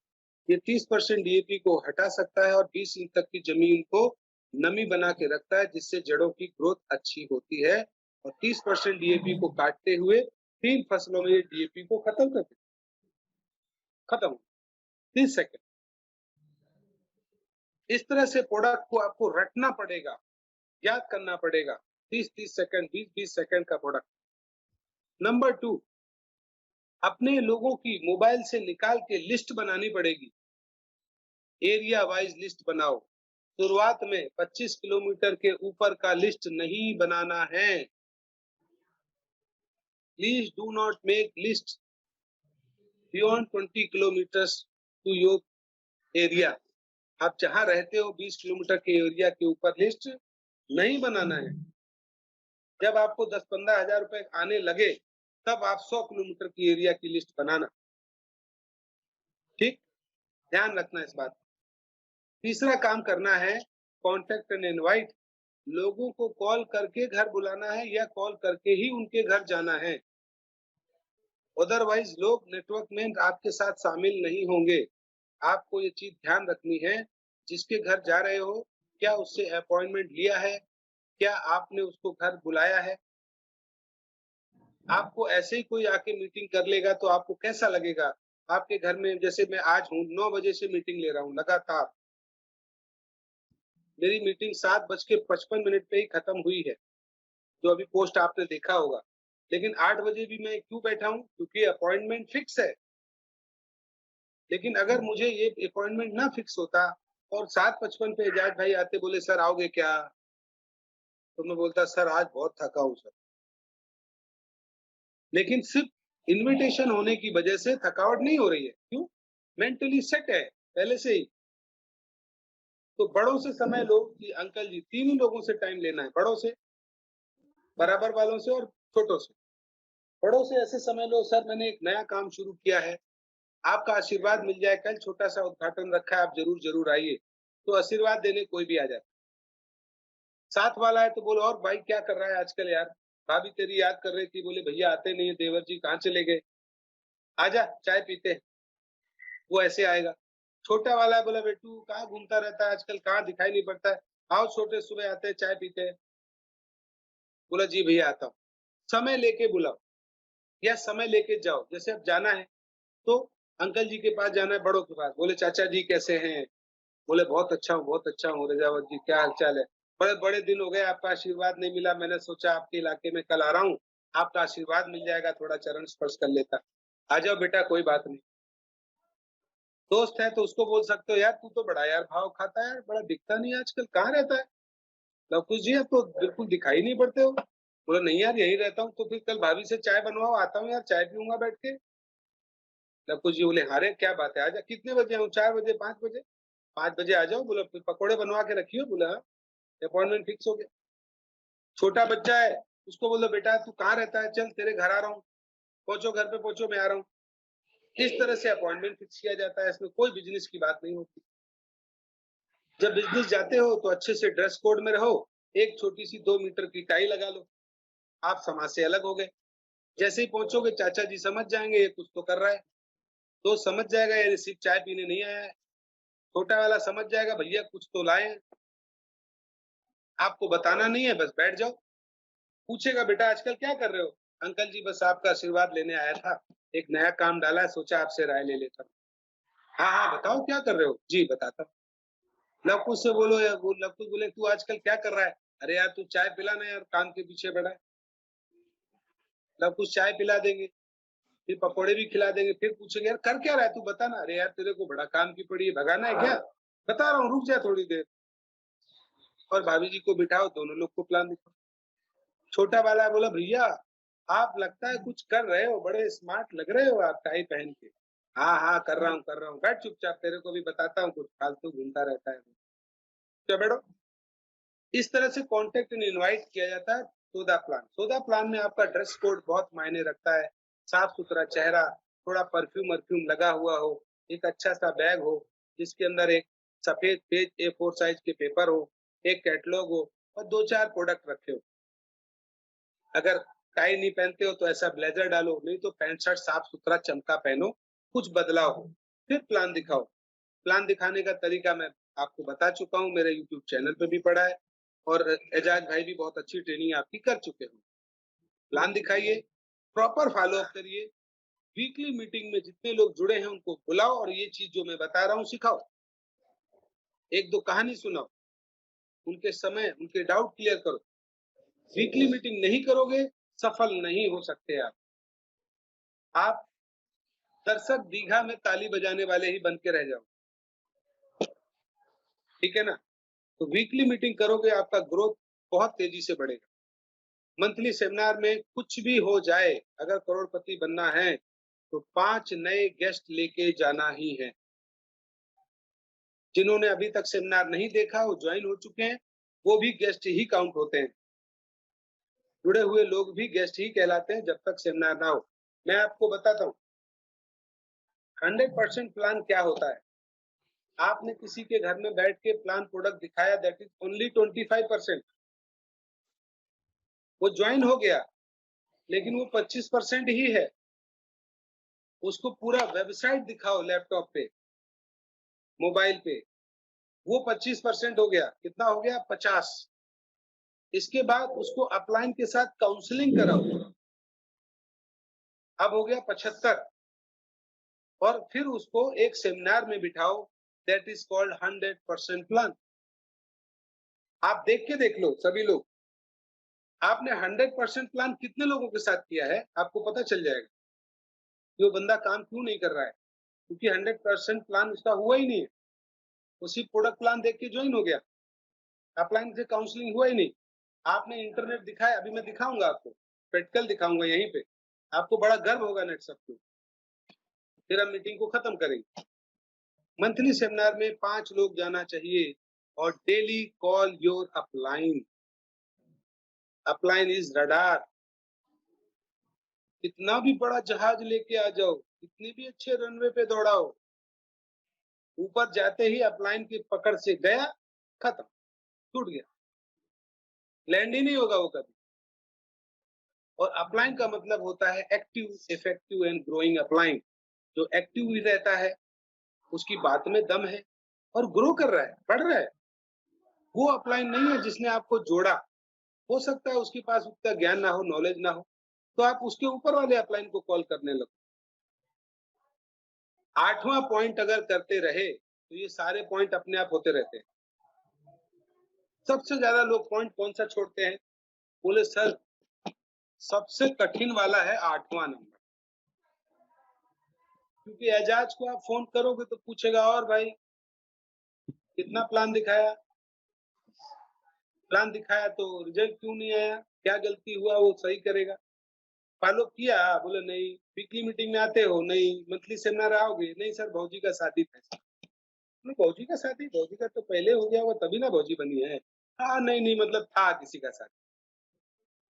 Speaker 1: ये 30% डीएपी को हटा सकता है और 20 इंच तक की जमीन को नमी बना के रखता है, जिससे जड़ों की ग्रोथ अच्छी होती है। और 30% डीएपी को काटते हुए 3 फसलों में ये डीएपी को खत्म कर देता है। खत्म 30 सेकंड। इस तरह से प्रोडक्ट को आपको रटना पड़ेगा, याद करना पड़ेगा। 30-30 सेकंड, 20-20 सेकंड का प्रोडक्ट। नंबर 2, अपने लोगों की मोबाइल से निकाल के लिस्ट बनानी पड़ेगी। एरिया वाइज लिस्ट बनाओ। शुरुआत में 25 किलोमीटर के ऊपर का लिस्ट नहीं बनाना है। Please do not make list beyond 20 kilometres to your area. आप जहां रहते हो 20 किलोमीटर के एरिया के ऊपर लिस्ट नहीं बनाना है। जब आपको 10-15 हजार रुपए आने लगे तब आप 100 किलोमीटर की एरिया की लिस्ट बनाना। ठीक, ध्यान रखना इस बात। तीसरा काम करना है कॉन्टेक्ट एंड इनवाइट। लोगों को कॉल करके घर बुलाना है या कॉल करके ही उनके घर जाना है। अदरवाइज लोग नेटवर्क में आपके साथ शामिल नहीं होंगे। आपको ये चीज ध्यान रखनी है, जिसके घर जा रहे हो क्या उससे अपॉइंटमेंट लिया है, क्या आपने उसको घर बुलाया है। आपको ऐसे ही कोई आके मीटिंग कर लेगा तो आपको कैसा लगेगा? आपके घर में, जैसे मैं आज हूँ 9 बजे से मीटिंग ले रहा हूँ लगातार। मेरी मीटिंग 7:55 पे ही खत्म हुई है, जो अभी पोस्ट आपने देखा होगा। लेकिन 8 बजे भी मैं क्यों बैठा हूँ? क्योंकि अपॉइंटमेंट फिक्स है। लेकिन अगर मुझे ये अपॉइंटमेंट ना फिक्स होता और 7:55 पे एजाज भाई आते, बोले सर आओगे क्या, तो मैं बोलता सर आज बहुत थका हूँ सर। लेकिन सिर्फ इनविटेशन होने की वजह से थकावट नहीं हो रही है। क्यों? मेंटली सेट है पहले से ही। तो बड़ों से समय लो कि अंकल जी, तीन ही लोगों से टाइम लेना है, बड़ों से, बराबर वालों से और छोटों से। बड़ों से ऐसे समय लो, सर मैंने एक नया काम शुरू किया है, आपका आशीर्वाद मिल जाए, कल छोटा सा उद्घाटन रखा है, आप जरूर जरूर आइए। तो आशीर्वाद देने कोई भी आ जाता है। साथ वाला है तो बोलो और भाई क्या कर रहा है आजकल यार, भाभी तेरी याद कर रही थी, बोले भैया आते नहीं है, देवर जी कहाँ चले गए, आजा चाय पीते हैं। वो ऐसे आएगा। छोटा वाला है, बोला बेटू कहाँ घूमता रहता है आजकल, कहाँ दिखाई नहीं पड़ता है, आओ छोटे, सुबह आते हैं चाय पीते हैं। बोला जी भैया आता हूँ। समय लेके बुलाओ या समय लेके जाओ। जैसे अब जाना है तो अंकल जी के पास जाना है, बड़ों के पास, बोले चाचा जी कैसे हैं, बोले बहुत अच्छा हूँ रजावत जी, क्या हाल चाल है, बड़े बड़े दिन हो गए आपका आशीर्वाद नहीं मिला, मैंने सोचा आपके इलाके में कल आ रहा हूँ, आपका आशीर्वाद मिल जाएगा, थोड़ा चरण स्पर्श कर लेता। आ जाओ बेटा कोई बात नहीं। दोस्त है तो उसको बोल सकते हो, यार तू तो बड़ा यार भाव खाता है यार, बड़ा दिखता नहीं आजकल, कहाँ रहता है लवकुश जी, अब तो बिल्कुल दिखाई नहीं पड़ते हो। बोला नहीं यार यही रहता हूँ। तो फिर कल भाभी से चाय बनवाओ, आता हूँ यार चाय पीऊंगा बैठ के। लवकुश जी बोले हारे क्या बात है, आजा, कितने बजे आऊँ, 4 बजे, 5 बजे? 5 बजे आ जाओ। बोला फिर पकौड़े बनवा के रखियो। बोला अपॉइंटमेंट फिक्स हो गया। छोटा बच्चा है, उसको बोलो बेटा तू कहाँ रहता है, चल तेरे घर आ रहा हूँ, पहुंचो घर पे पहुंचो, मैं आ रहा हूँ। इस तरह से अपॉइंटमेंट फिक्स किया जाता है, इसमें कोई बिजनेस की बात नहीं होती। जब बिजनेस जाते हो तो अच्छे से ड्रेस कोड में रहो, एक छोटी सी 2 मीटर की टाई लगा लो, आप समाज से अलग हो गए। जैसे ही पहुंचोगे चाचा जी समझ जाएंगे ये कुछ तो कर रहा है, तो समझ जाएगा ये सिर्फ चाय पीने नहीं आया है। छोटा वाला समझ जाएगा भैया कुछ तो लाए हैं, आपको बताना नहीं है, बस बैठ जाओ। पूछेगा बेटा आजकल क्या कर रहे हो, अंकल जी बस आपका आशीर्वाद लेने आया था, एक नया काम डाला है, सोचा आपसे राय ले लेता हूँ। हाँ हाँ बताओ क्या कर रहे हो, जी बताता हूँ। लवकुश से बोलो, या वो लवकुश बोले तू आजकल क्या कर रहा है, अरे यार तू चाय पिला ना यार, काम के पीछे बैठा है। लवकुश चाय पिला देंगे, फिर पकौड़े भी खिला देंगे, फिर पूछेंगे यार कर क्या रहा है तू बता ना, अरे यार तेरे को बड़ा काम की पड़ी है, भगाना है क्या, बता रहा हूँ रुक जा थोड़ी देर। और भाभी जी को बिठाओ, दोनों लोग को प्लान दिखाओ। छोटा वाला बोला भैया आप लगता है कुछ कर रहे हो, बड़े स्मार्ट लग रहे हो आप टाई पहन के। हाँ हाँ कर रहा हूँ, बैठ चुपचाप, तेरे को भी बताता हूँ, कुछ फालतू घूमता रहता है। क्या बैठो। इस तरह से कॉन्टेक्ट एंड इनवाइट किया जाता है। सोदा प्लान, सोदा प्लान में आपका ड्रेस कोड बहुत मायने रखता है, साफ सुथरा चेहरा, थोड़ा परफ्यूम वर्फ्यूम लगा हुआ हो, एक अच्छा सा बैग हो जिसके अंदर एक सफेद पेज A4 साइज के पेपर हो, एक कैटलॉग हो और 2-4 प्रोडक्ट रखे हो। अगर टाई नहीं पहनते हो तो ऐसा ब्लेजर डालो, नहीं तो पैंट शर्ट साफ सुथरा चमका पहनो, कुछ बदलाव हो, फिर प्लान दिखाओ। प्लान दिखाने का तरीका मैं आपको बता चुका हूँ, मेरे यूट्यूब चैनल पे भी पड़ा है और एजाज भाई भी बहुत अच्छी ट्रेनिंग आपकी कर चुके हैं। प्लान दिखाइए, प्रॉपर फॉलो अप करिए, वीकली मीटिंग में जितने लोग जुड़े हैं उनको बुलाओ और ये चीज जो मैं बता रहा हूँ सिखाओ। एक दो कहानी सुनाओ, उनके समय उनके डाउट क्लियर करो। वीकली मीटिंग नहीं करोगे सफल नहीं हो सकते आप दर्शक दीघा में ताली बजाने वाले ही बन के रह जाओ, ठीक है ना। तो वीकली मीटिंग करोगे आपका ग्रोथ बहुत तेजी से बढ़ेगा। मंथली सेमिनार में कुछ भी हो जाए, अगर करोड़पति बनना है तो 5 नए गेस्ट लेके जाना ही है। जिन्होंने अभी तक सेमिनार नहीं देखा वो ज्वाइन हो चुके हैं, वो भी गेस्ट ही काउंट होते हैं। जुड़े हुए लोग भी गेस्ट ही कहलाते हैं जब तक सेमिनार ना हो। मैं आपको बताता हूँ 100% प्लान क्या होता है। आपने किसी के घर में बैठ के प्लान प्रोडक्ट दिखाया, दैट इज ओनली 25%। वो ज्वाइन हो गया लेकिन वो 25% ही है। उसको पूरा वेबसाइट दिखाओ लैपटॉप पे, मोबाइल पे, वो 25% हो गया। कितना हो गया? 50। इसके बाद उसको अपलाइन के साथ काउंसलिंग कराओ, अब हो गया 75। और फिर उसको एक सेमिनार में बिठाओ, दैट इज कॉल्ड 100% प्लान। आप देख लो सभी लोग, आपने 100% प्लान कितने लोगों के साथ किया है आपको पता चल जाएगा कि वो बंदा काम क्यों नहीं कर रहा है, क्योंकि 100% प्लान उसका हुआ ही नहीं है। उसी प्रोडक्ट प्लान देख के ज्वाइन हो गया, अपलाइन से काउंसलिंग हुआ ही नहीं। आपने इंटरनेट दिखाया, अभी मैं दिखाऊंगा आपको, प्रैक्टिकल दिखाऊंगा यहीं पे, आपको बड़ा गर्व होगा नेट सब पे। फिर हम मीटिंग को खत्म करेंगे। मंथली सेमिनार में 5 लोग जाना चाहिए और daily call your upline. Upline is radar. कितना भी बड़ा जहाज लेके आ जाओ, कितने भी अच्छे रनवे पे दौड़ाओ, ऊपर जाते ही अपलाइन की पकड़ से गया, खत्म, टूट गया, लैंड ही नहीं होगा वो कभी। और अपलाइन का मतलब होता है active, effective and growing upline. जो एक्टिव भी रहता है, उसकी बात में दम है और ग्रो कर रहा है, बढ़ रहा है। वो अपलाइन नहीं है जिसने आपको जोड़ा। हो सकता है उसके पास उतना ज्ञान ना हो, नॉलेज ना हो, तो आप उसके ऊपर वाले अपलाइन को कॉल करने लगो। 8वां पॉइंट अगर करते रहे तो ये सारे पॉइंट अपने आप होते रहते हैं। सबसे ज्यादा लोग पॉइंट कौन सा छोड़ते हैं? बोले सर सबसे कठिन वाला है 8वां नंबर। क्योंकि एजाज को आप फोन करोगे तो पूछेगा और भाई कितना प्लान दिखाया, प्लान दिखाया तो रिजल्ट क्यों नहीं आया, क्या गलती हुआ वो सही करेगा। फॉलो किया? बोले नहीं। वीकली मीटिंग में आते हो? नहीं। मंथली सेमिनार आओगे? नहीं सर भौजी का शादी था। भौजी का शादी? भौजी का तो पहले हो गया, वो तभी ना भौजी बनी है। हाँ नहीं नहीं मतलब था किसी का शादी।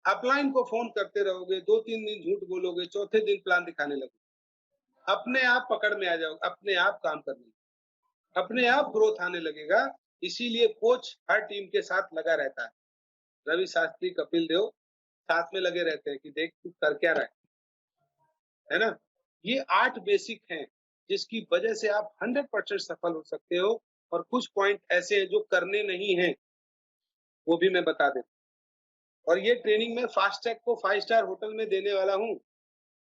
Speaker 1: अपलाइन को फोन करते रहोगे, 2-3 दिन झूठ बोलोगे, चौथे दिन प्लान दिखाने लगोगे, अपने आप पकड़ में आ जाओगे, अपने आप काम करने, अपने आप ग्रोथ आने लगेगा। इसीलिए कोच हर टीम के साथ लगा रहता है। रवि शास्त्री, कपिल देव साथ में लगे रहते हैं कि देख तू कर क्या रहा है ना। ये 8 बेसिक हैं जिसकी वजह से आप 100% सफल हो सकते हो। और कुछ पॉइंट ऐसे हैं जो करने नहीं हैं, वो भी मैं बता देता हूँ। और ये ट्रेनिंग मैं फास्ट ट्रैक को 5 स्टार होटल में देने वाला हूँ,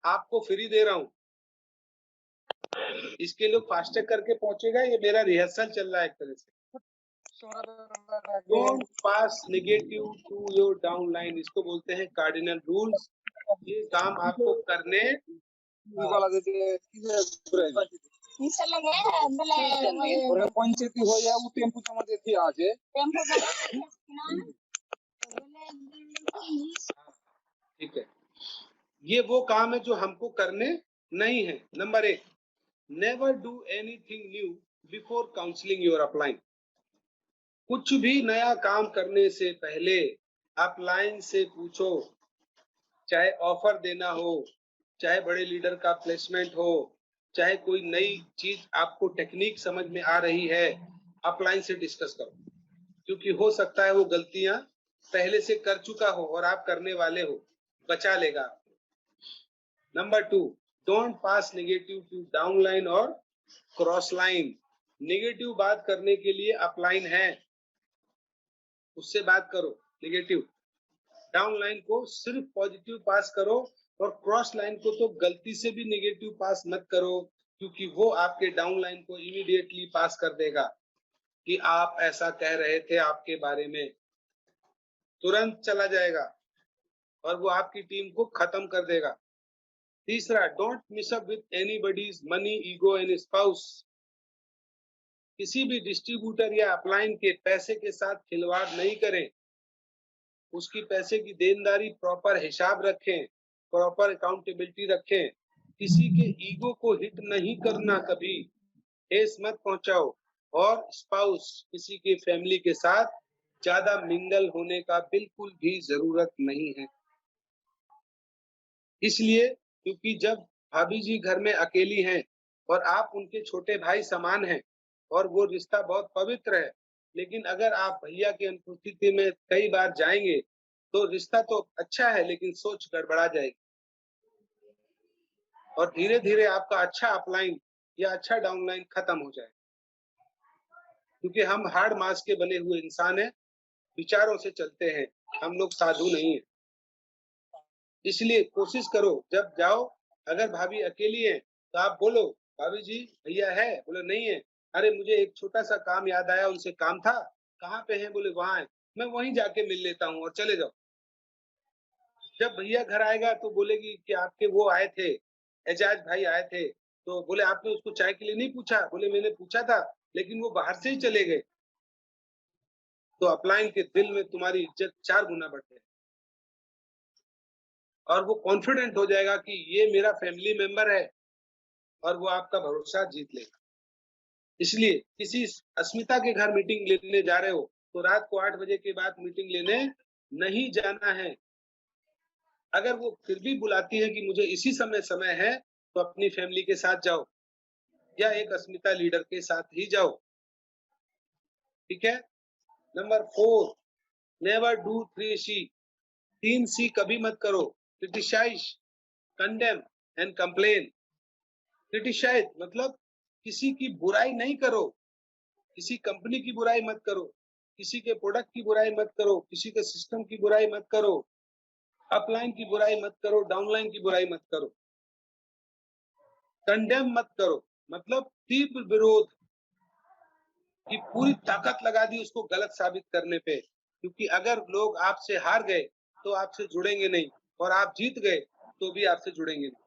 Speaker 1: आपको फ्री दे रहा हूँ। इसके लिए फास्ट ट्रैक करके पहुंचेगा, ये मेरा रिहर्सल चल रहा है एक तरह से। Don't pass negative to your downline, इसको बोलते हैं कार्डिनल रूल्स। ये काम आपको करने
Speaker 2: पंचायती हो या वो टेम्पू मध्ये थी आज
Speaker 1: ठीक है। ये वो काम है जो हमको करने नहीं है। Number 1, never do anything new before counselling your upline. कुछ भी नया काम करने से पहले अपलाइन से पूछो, चाहे ऑफर देना हो, चाहे बड़े लीडर का प्लेसमेंट हो, चाहे कोई नई चीज आपको टेक्निक समझ में आ रही है, अपलाइन से डिस्कस करो। क्योंकि हो सकता है वो गलतियां पहले से कर चुका हो और आप करने वाले हो, बचा लेगा। Number 2, don't pass negative to downline और क्रॉस लाइन। नेगेटिव बात करने के लिए अपलाइन है, उससे बात करो नेगेटिव। डाउन लाइन को सिर्फ पॉजिटिव पास करो और क्रॉस लाइन को तो गलती से भी नेगेटिव पास मत करो, क्योंकि वो आपके डाउन लाइन को इमीडिएटली पास कर देगा कि आप ऐसा कह रहे थे, आपके बारे में तुरंत चला जाएगा और वो आपकी टीम को खत्म कर देगा। तीसरा, don't mess up with anybody's money, ego and spouse. किसी भी डिस्ट्रीब्यूटर या अपलाइन के पैसे के साथ खिलवाड़ नहीं करें। उसकी पैसे की देनदारी प्रॉपर हिसाब रखें, प्रॉपर अकाउंटेबिलिटी रखें। किसी के ईगो को हिट नहीं करना, कभी ठेस मत पहुंचाओ। और स्पाउस, किसी के फैमिली के साथ ज्यादा मिंगल होने का बिल्कुल भी जरूरत नहीं है। इसलिए क्योंकि जब भाभी जी घर में अकेली हैं और आप उनके छोटे भाई समान हैं और वो रिश्ता बहुत पवित्र है, लेकिन अगर आप भैया की अनुपस्थिति में कई बार जाएंगे तो रिश्ता तो अच्छा है लेकिन सोच गड़बड़ा जाएगी और धीरे धीरे आपका अच्छा अपलाइन या अच्छा डाउनलाइन खत्म हो जाए। क्योंकि हम हार्ड मास के बने हुए इंसान हैं, विचारों से चलते हैं, हम लोग साधु नहीं है। इसलिए कोशिश करो जब जाओ, अगर भाभी अकेली है तो आप बोलो भाभी जी भैया है? बोले नहीं है। अरे मुझे एक छोटा सा काम याद आया, उनसे काम था। कहाँ पे है? बोले वहां है। मैं वहीं जाके मिल लेता हूँ और चले जाओ। जब भैया घर आएगा तो बोलेगी कि आपके वो आए थे, एजाज भाई आए थे, तो बोले आपने उसको चाय के लिए नहीं पूछा? बोले मैंने पूछा था लेकिन वो बाहर से ही चले गए। तो अपलाइन के दिल में तुम्हारी इज्जत 4 गुना बढ़ जाएगी और वो कॉन्फिडेंट हो जाएगा कि ये मेरा फैमिली मेंबर है और वो आपका भरोसा जीत लेगा। इसलिए किसी अस्मिता के घर मीटिंग लेने जा रहे हो तो रात को 8 बजे के बाद मीटिंग लेने नहीं जाना है। अगर वो फिर भी बुलाती है कि मुझे इसी समय है, तो अपनी फैमिली के साथ जाओ या एक अस्मिता लीडर के साथ ही जाओ। ठीक है। Number 4, never do 3 C. 3 C कभी मत करो। Criticise, condemn and complain. Criticise मतलब किसी की बुराई नहीं करो, किसी कंपनी की बुराई मत करो, किसी के प्रोडक्ट की बुराई मत करो, किसी के सिस्टम की बुराई मत करो, अपलाइन की बुराई मत करो, डाउनलाइन की बुराई मत करो। कंडेम मत करो मतलब तीव्र विरोध की पूरी ताकत लगा दी उसको गलत साबित करने पे, क्योंकि अगर लोग आपसे हार गए तो आपसे जुड़ेंगे नहीं, और आप जीत गए तो भी आपसे जुड़ेंगे नहीं।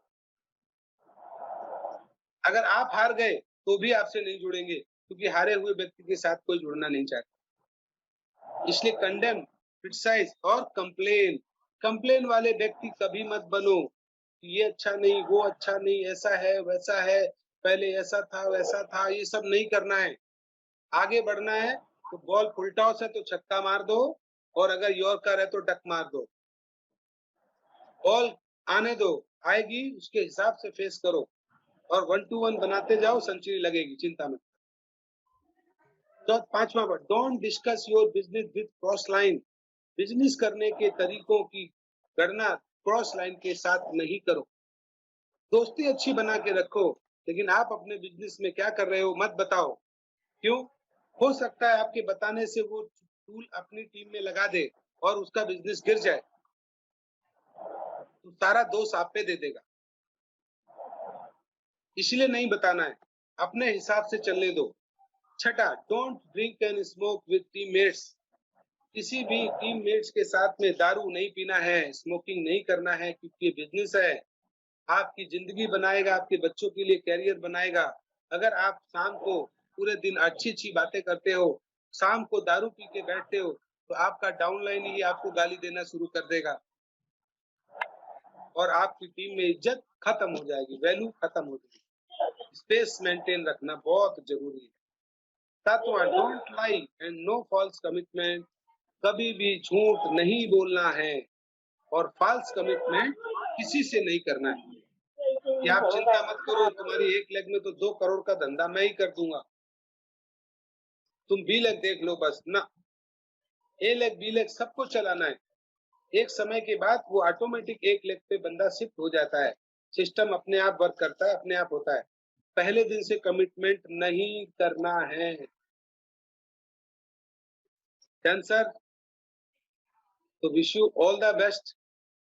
Speaker 1: अगर आप हार गए तो भी आपसे नहीं जुड़ेंगे, क्योंकि हारे हुए व्यक्ति के साथ कोई जुड़ना नहीं चाहता। इसलिए कंडेम, क्रिटिसाइज और कंप्लेन। कंप्लेन वाले व्यक्ति कभी मत बनो कि ये अच्छा नहीं, वो अच्छा नहीं, ऐसा है वैसा है, पहले ऐसा था वैसा था, ये सब नहीं करना है। आगे बढ़ना है तो बॉल फुल टॉस है तो छक्का मार दो, और अगर यॉर्कर है तो डक मार दो। बॉल आने दो, आएगी उसके हिसाब से फेस करो, और 1 to 1 बनाते जाओ, सेंचुरी लगेगी, चिंता मत। तो 5वां word, don't discuss your business with cross line. Business करने के तरीकों की गणना क्रॉस लाइन के साथ नहीं करो। दोस्ती अच्छी बना के रखो, लेकिन आप अपने बिजनेस में क्या कर रहे हो मत बताओ। क्यों? हो सकता है आपके बताने से वो टूल अपनी टीम में लगा दे और उसका बिजनेस गिर जाए, तो सारा दोष आप पे दे देगा। इसलिए नहीं बताना है, अपने हिसाब से चलने दो। 6, don't drink and smoke with teammates. किसी भी टीममेट्स के साथ में दारू नहीं पीना है, स्मोकिंग नहीं करना है, क्योंकि ये बिजनेस है, आपकी जिंदगी बनाएगा, आपके बच्चों के लिए कैरियर बनाएगा। अगर आप शाम को पूरे दिन अच्छी-अच्छी बातें करते हो, शाम को दारू पी के बैठते हो, तो आपका डाउनलाइन ही आपको गाली देना शुरू कर देगा, और आपकी टीम में इज्जत खत्म हो जाएगी, वैल्यू खत्म हो जाएगी। स्पेस मेंटेन रखना बहुत जरूरी है। 7वां, don't lie and no false commitment. कभी भी झूठ नहीं बोलना है, और फॉल्स कमिटमेंट किसी से नहीं करना है। कि आप चिंता मत करो, तुम्हारी 1 लेग में तो 2 करोड़ का धंधा मैं ही कर दूंगा, तुम बी लेग देख लो बस ना। ए लेग बी लेग सबको चलाना है। एक समय के बाद वो ऑटोमेटिक 1 लेग पे बंदा शिफ्ट हो जाता है, सिस्टम अपने आप वर्क करता है, अपने आप होता है। पहले दिन से कमिटमेंट नहीं करना है। Done sir. तो wish you all the best.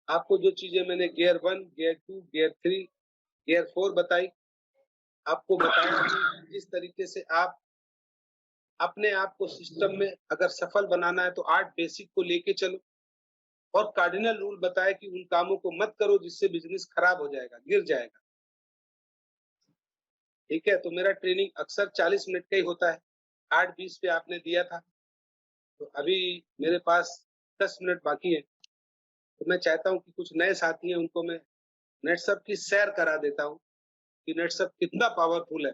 Speaker 1: आपको जो चीजें मैंने गियर 1, गियर 2, गियर 3, गियर 4 बताई, आपको बताया कि जिस तरीके से आप अपने आप को सिस्टम में अगर सफल बनाना है तो 8 बेसिक को लेके चलो, और कार्डिनल रूल बताया कि उन कामों को मत करो जिससे बिजनेस खराब हो जाएगा, गिर जाएगा। ठीक है। तो मेरा ट्रेनिंग अक्सर 40 मिनट का ही होता है। 8:20 पे आपने दिया था, तो अभी मेरे पास 10 मिनट बाकी है। तो मैं चाहता हूँ कि कुछ नए साथी हैं उनको मैं नेटसप की सैर करा देता हूँ कि नेटसप कितना पावरफुल है,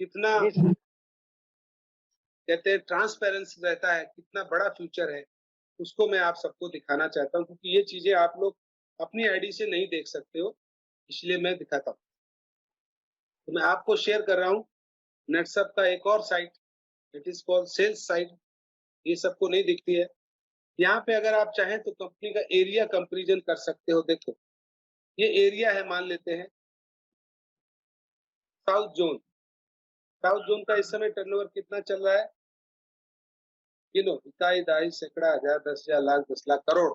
Speaker 1: कितना कहते हैं ट्रांसपेरेंसी रहता है, कितना बड़ा फ्यूचर है, उसको मैं आप सबको दिखाना चाहता हूँ, क्योंकि ये चीजें आप लोग अपनी आईडी से नहीं देख सकते हो, इसलिए मैं दिखाता हूँ। तो मैं आपको शेयर कर रहा हूँ नेटसप का एक और site, it is called sales site. ये सबको नहीं दिखती है। यहाँ पे अगर आप चाहें तो कंपनी का एरिया कंपैरिजन कर सकते हो। देखो ये एरिया है, मान लेते हैं साउथ जोन। साउथ जोन का इस समय टर्नओवर कितना चल रहा है? किलो, इकाई, दहाई, सैकड़ा, हजार, 10,000, लाख, 10 लाख, करोड़,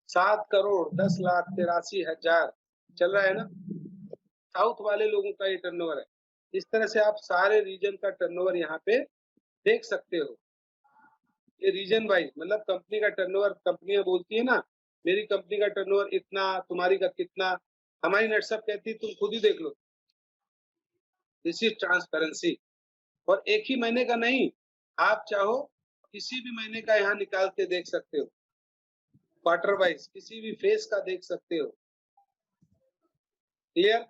Speaker 1: 7 करोड़ 10 लाख 83,000 चल रहा है ना। साउथ वाले लोगों का ये टर्नओवर है। इस तरह से आप सारे रीजन का टर्नओवर यहाँ पे देख सकते हो। ये रीजन वाइज मतलब कंपनी का टर्नओवर, कंपनियां बोलती है ना मेरी कंपनी का टर्नओवर इतना, तुम्हारी का कितना, हमारी नेटसप कहती है तुम खुद ही देख लो। This is transparency. और एक ही महीने का नहीं, आप चाहो किसी भी महीने का यहाँ निकाल के देख सकते हो, क्वार्टर वाइज किसी भी फेज का देख सकते हो। क्लियर?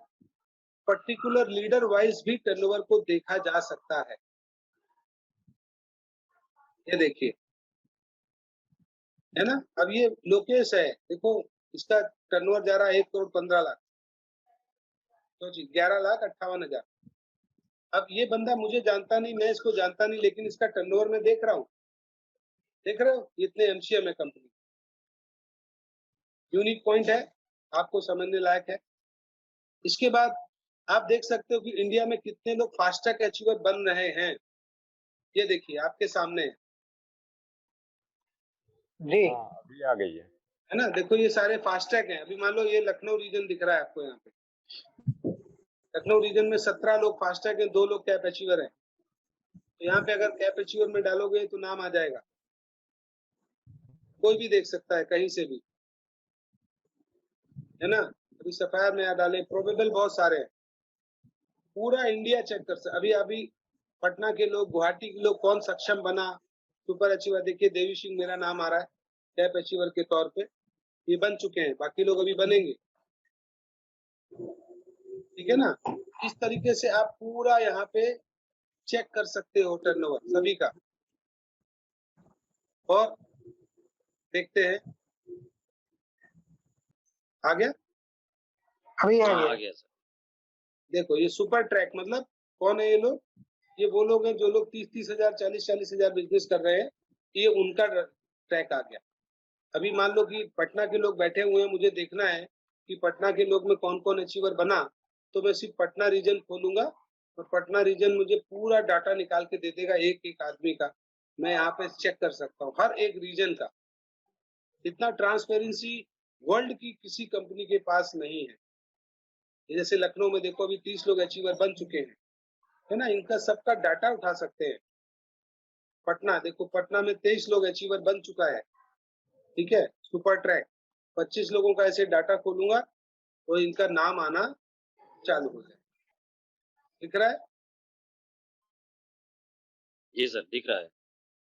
Speaker 1: पर्टिकुलर लीडर वाइज भी टर्नओवर को देखा जा सकता है। ये देखिए, है ना। अब ये लोकेश है, देखो इसका टर्नओवर जा रहा है 1,15,00,000, तो जी 11,58,000। अब ये बंदा मुझे जानता नहीं, मैं इसको जानता नहीं, लेकिन इसका टर्नओवर मैं देख रहा हूँ। देख रहे हो, इतने एमसीएम है कंपनी। यूनिक पॉइंट है, आपको समझने लायक है। इसके बाद आप देख सकते हो कि इंडिया में कितने लोग फास्टैग अचीवर बन रहे हैं। ये देखिए आपके सामने है
Speaker 2: जी
Speaker 3: हाँ अभी आ गई है
Speaker 1: ना। देखो ये सारे फास्टैग हैं। अभी मान लो ये लखनऊ रीजन दिख रहा है आपको, यहाँ पे लखनऊ रीजन में 17 लोग फास्टैग हैं, 2 लोग कैप अचीवर हैं। तो यहाँ पे अगर कैप अचीवर में डालोगे तो नाम आ जाएगा, कोई भी देख सकता है कहीं से भी, है ना। अभी सफायर में डाले, प्रोबेबल बहुत सारे हैं। पूरा इंडिया चेक कर सकते। अभी अभी पटना के लोग, गुवाहाटी के लोग कौन सक्षम बना सुपर अचीवर, देखिए देवी सिंह मेरा नाम आ रहा है कैप अचीवर के तौर पे, ये बन चुके हैं, बाकी लोग अभी बनेंगे। ठीक है ना। इस तरीके से आप पूरा यहाँ पे चेक कर सकते हो टर्नओवर सभी का। और देखते हैं, आ गया।
Speaker 2: अभी आ
Speaker 4: हाँ
Speaker 2: गया।
Speaker 4: आ गया सर।
Speaker 1: देखो ये सुपर ट्रैक मतलब कौन है ये लोग? ये वो लोग हैं जो लोग 30-30 हजार, 40-40 हजार बिजनेस कर रहे हैं, ये उनका ट्रैक आ गया। अभी मान लो कि पटना के लोग बैठे हुए हैं, मुझे देखना है कि पटना के लोग में कौन कौन अचीवर बना, तो मैं सिर्फ पटना रीजन खोलूंगा और पटना रीजन मुझे पूरा डाटा निकाल के दे देगा एक एक आदमी का। मैं यहाँ पे चेक कर सकता हूँ हर एक रीजन का। इतना ट्रांसपेरेंसी वर्ल्ड की किसी कंपनी के पास नहीं है। जैसे लखनऊ में देखो अभी 30 लोग अचीवर बन चुके हैं, है ना, इनका सबका डाटा उठा सकते हैं। पटना देखो, पटना में 23 लोग अचीवर बन चुका है, ठीक है, सुपर ट्रैक। 25 लोगों का ऐसे डाटा खोलूंगा तो इनका नाम आना चालू हो जाए। दिख रहा है?
Speaker 4: जी सर दिख रहा है।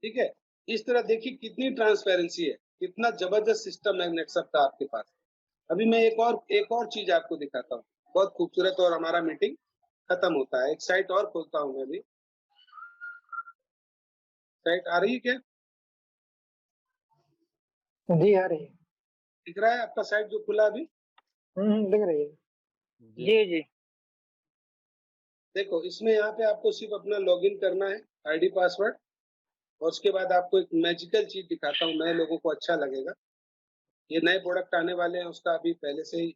Speaker 1: ठीक है। इस तरह देखिए कितनी ट्रांसपेरेंसी है, कितना जबरदस्त सिस्टम है नेटसप का आपके पास। अभी मैं एक और चीज आपको दिखाता हूँ, बहुत खूबसूरत, और हमारा मीटिंग खत्म होता है। एक साइट और खोलता हूँ मैं भी। साइट आ रही है क्या?
Speaker 2: जी आ रही है।
Speaker 1: दिख रहा है आपका साइट जो खुला अभी?
Speaker 2: दिख रही है।
Speaker 3: जी
Speaker 2: जी जी
Speaker 1: देखो इसमें यहाँ पे आपको सिर्फ अपना लॉगिन करना है, आईडी पासवर्ड, और उसके बाद आपको एक मैजिकल चीज दिखाता हूँ, नए लोगों को अच्छा लगेगा। ये नए प्रोडक्ट आने वाले हैं, उसका अभी पहले से ही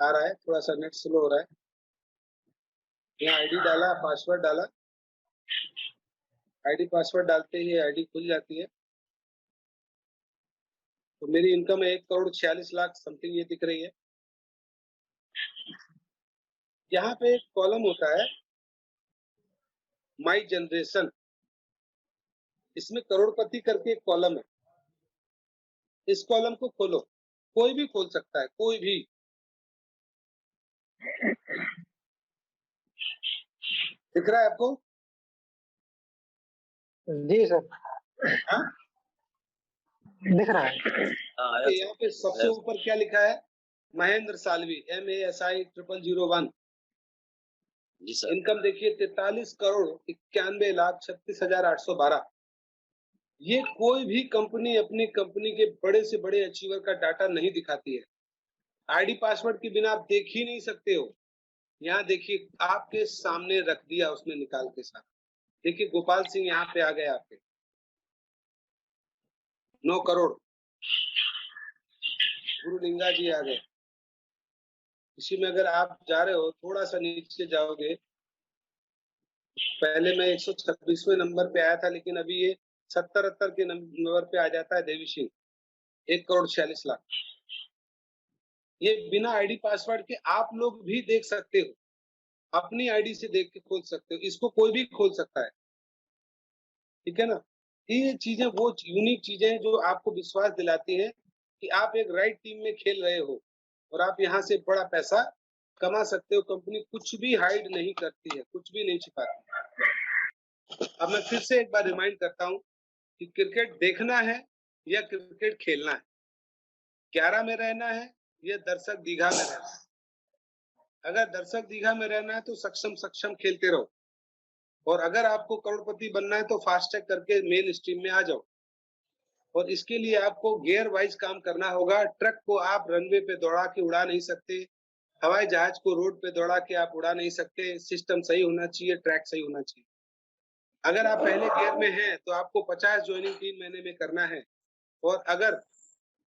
Speaker 1: आ रहा है, थोड़ा सा नेट स्लो हो रहा है। यहाँ आईडी डाला, पासवर्ड डाला, आईडी पासवर्ड डालते ही आईडी खुल जाती है। तो मेरी इनकम 1,46,00,000 समथिंग ये दिख रही है। यहाँ पे एक कॉलम होता है माई जनरेशन, इसमें करोड़पति करके एक कॉलम है। इस कॉलम को खोलो, कोई भी खोल सकता है, कोई भी। दिख रहा है आपको?
Speaker 2: जी सर
Speaker 1: हाँ?
Speaker 2: दिख रहा है।
Speaker 4: हाँ आया
Speaker 1: यहाँ पे सबसे
Speaker 4: आया।
Speaker 1: ऊपर क्या लिखा है? महेंद्र सालवी, MASI 000।
Speaker 4: जी सर।
Speaker 1: इनकम देखिए 43,91,36,812। ये कोई भी कंपनी अपनी कंपनी के बड़े से बड़े अचीवर का डाटा नहीं दिखाती है। आईडी पासवर्ड के बिना आप देख ही नहीं सकते हो। यहाँ देखिए आपके सामने रख दिया उसने निकाल के साथ। देखिए गोपाल सिंह यहाँ पे आ गए आपके 9 करोड़। गुरु लिंगा जी आ गए। इसी में अगर आप जा रहे हो, थोड़ा सा नीचे जाओगे, पहले मैं 126वें नंबर पे आया था, लेकिन अभी ये 70-80 के नंबर पे आ जाता है देवी सिंह, 1,46,00,000। ये बिना आईडी पासवर्ड के आप लोग भी देख सकते हो, अपनी आईडी से देख के खोल सकते हो, इसको कोई भी खोल सकता है। ठीक है ना। ये चीजें वो यूनिक चीजें हैं जो आपको विश्वास दिलाती हैं कि आप एक राइट टीम में खेल रहे हो और आप यहाँ से बड़ा पैसा कमा सकते हो। कंपनी कुछ भी हाइड नहीं करती है, कुछ भी नहीं छिपाती। अब मैं फिर से एक बार रिमाइंड करता हूँ कि क्रिकेट देखना है या क्रिकेट खेलना है, 11 में रहना है या दर्शक दीघा में रहना है। अगर दर्शक दीघा में रहना है तो सक्षम खेलते रहो, और अगर आपको करोड़पति बनना है तो फास्ट ट्रैक करके मेन स्ट्रीम में आ जाओ। और इसके लिए आपको गियर वाइज काम करना होगा। ट्रक को आप रनवे पे दौड़ा के उड़ा नहीं सकते, हवाई जहाज को रोड पे दौड़ा के आप उड़ा नहीं सकते। सिस्टम सही होना चाहिए, ट्रैक सही होना चाहिए। अगर आप पहले गियर में हैं तो आपको 50 ज्वाइनिंग 3 महीने में करना है, और अगर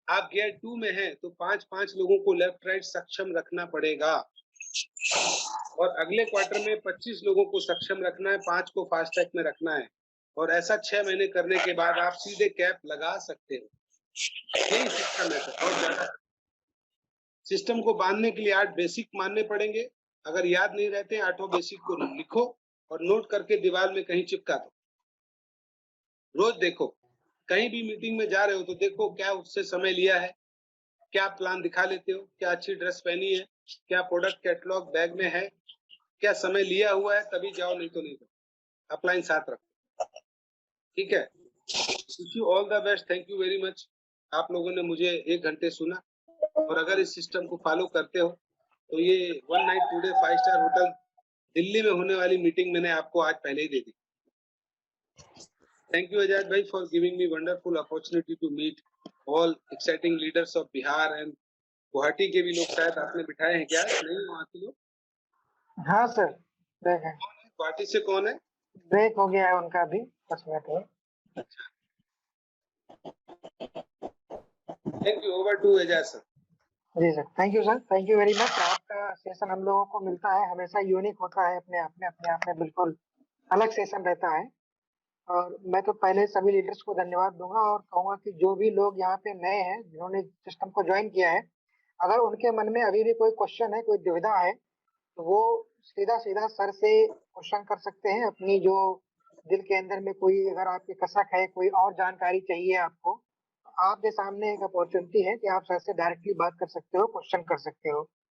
Speaker 1: आप गियर 2 में हैं तो 5-5 लोगों को लेफ्ट राइट सक्षम रखना पड़ेगा, और अगले क्वार्टर में 25 लोगों को सक्षम रखना है, 5 को फास्ट ट्रैक में रखना है, और ऐसा 6 महीने करने के बाद आप सीधे कैप लगा सकते हो। यही सिस्टम है सर, और ज्यादा सिस्टम को बांधने के लिए 8 बेसिक मानने पड़ेंगे। अगर याद नहीं रहते 8 बेसिक को लिखो और नोट करके दीवार में कहीं चिपका दो। रोज देखो, कहीं भी मीटिंग में जा रहे हो तो देखो क्या उससे समय लिया है, क्या प्लान दिखा लेते हो, क्या अच्छी ड्रेस पहनी है, क्या प्रोडक्ट कैटलॉग बैग में है, क्या समय लिया हुआ है, तभी जाओ, नहीं तो नहीं जाओ। अपलाइन साथ रखो, ठीक है। Wish you all the best, thank you very much. आप लोगों ने मुझे 1 घंटे सुना, और अगर इस सिस्टम को फॉलो करते हो तो ये one night today 5 star hotel Delhi में होने वाली मीटिंग मैंने आपको आज पहले ही दे दी। थैंक यू आजाद भाई for giving me wonderful opportunity to meet all exciting leaders of Bihar and Guwahati के भी लोग शायद आपने बिठाए हैं क्या? नहीं, वहाँ के लोग।
Speaker 2: हाँ सर, ब्रेक है,
Speaker 1: गुवाहाटी से कौन है?
Speaker 2: ब्रेक हो गया है उनका भी 10 मिनट में।
Speaker 1: Thank you, over to Ejaz sir.
Speaker 2: जी sir, thank you sir, thank you very much. आपका सेशन हम लोगों को मिलता है, हमेशा यूनिक होता है, अपने आप में बिल्कुल अलग सेशन रहता है। और मैं तो पहले सभी लीडर्स को धन्यवाद दूंगा और कहूंगा कि जो भी लोग यहाँ पे नए हैं, जिन्होंने सिस्टम को ज्वाइन किया है, अगर उनके मन में अभी भी कोई क्वेश्चन है, कोई दुविधा है, तो वो सीधा सीधा सर से क्वेश्चन कर सकते हैं। अपनी जो दिल के अंदर में कोई अगर आपकी कसक है, कोई और जानकारी चाहिए आपको, तो आपके सामने एक अपॉर्चुनिटी है कि आप सर से डायरेक्टली बात कर सकते हो, क्वेश्चन कर सकते हो।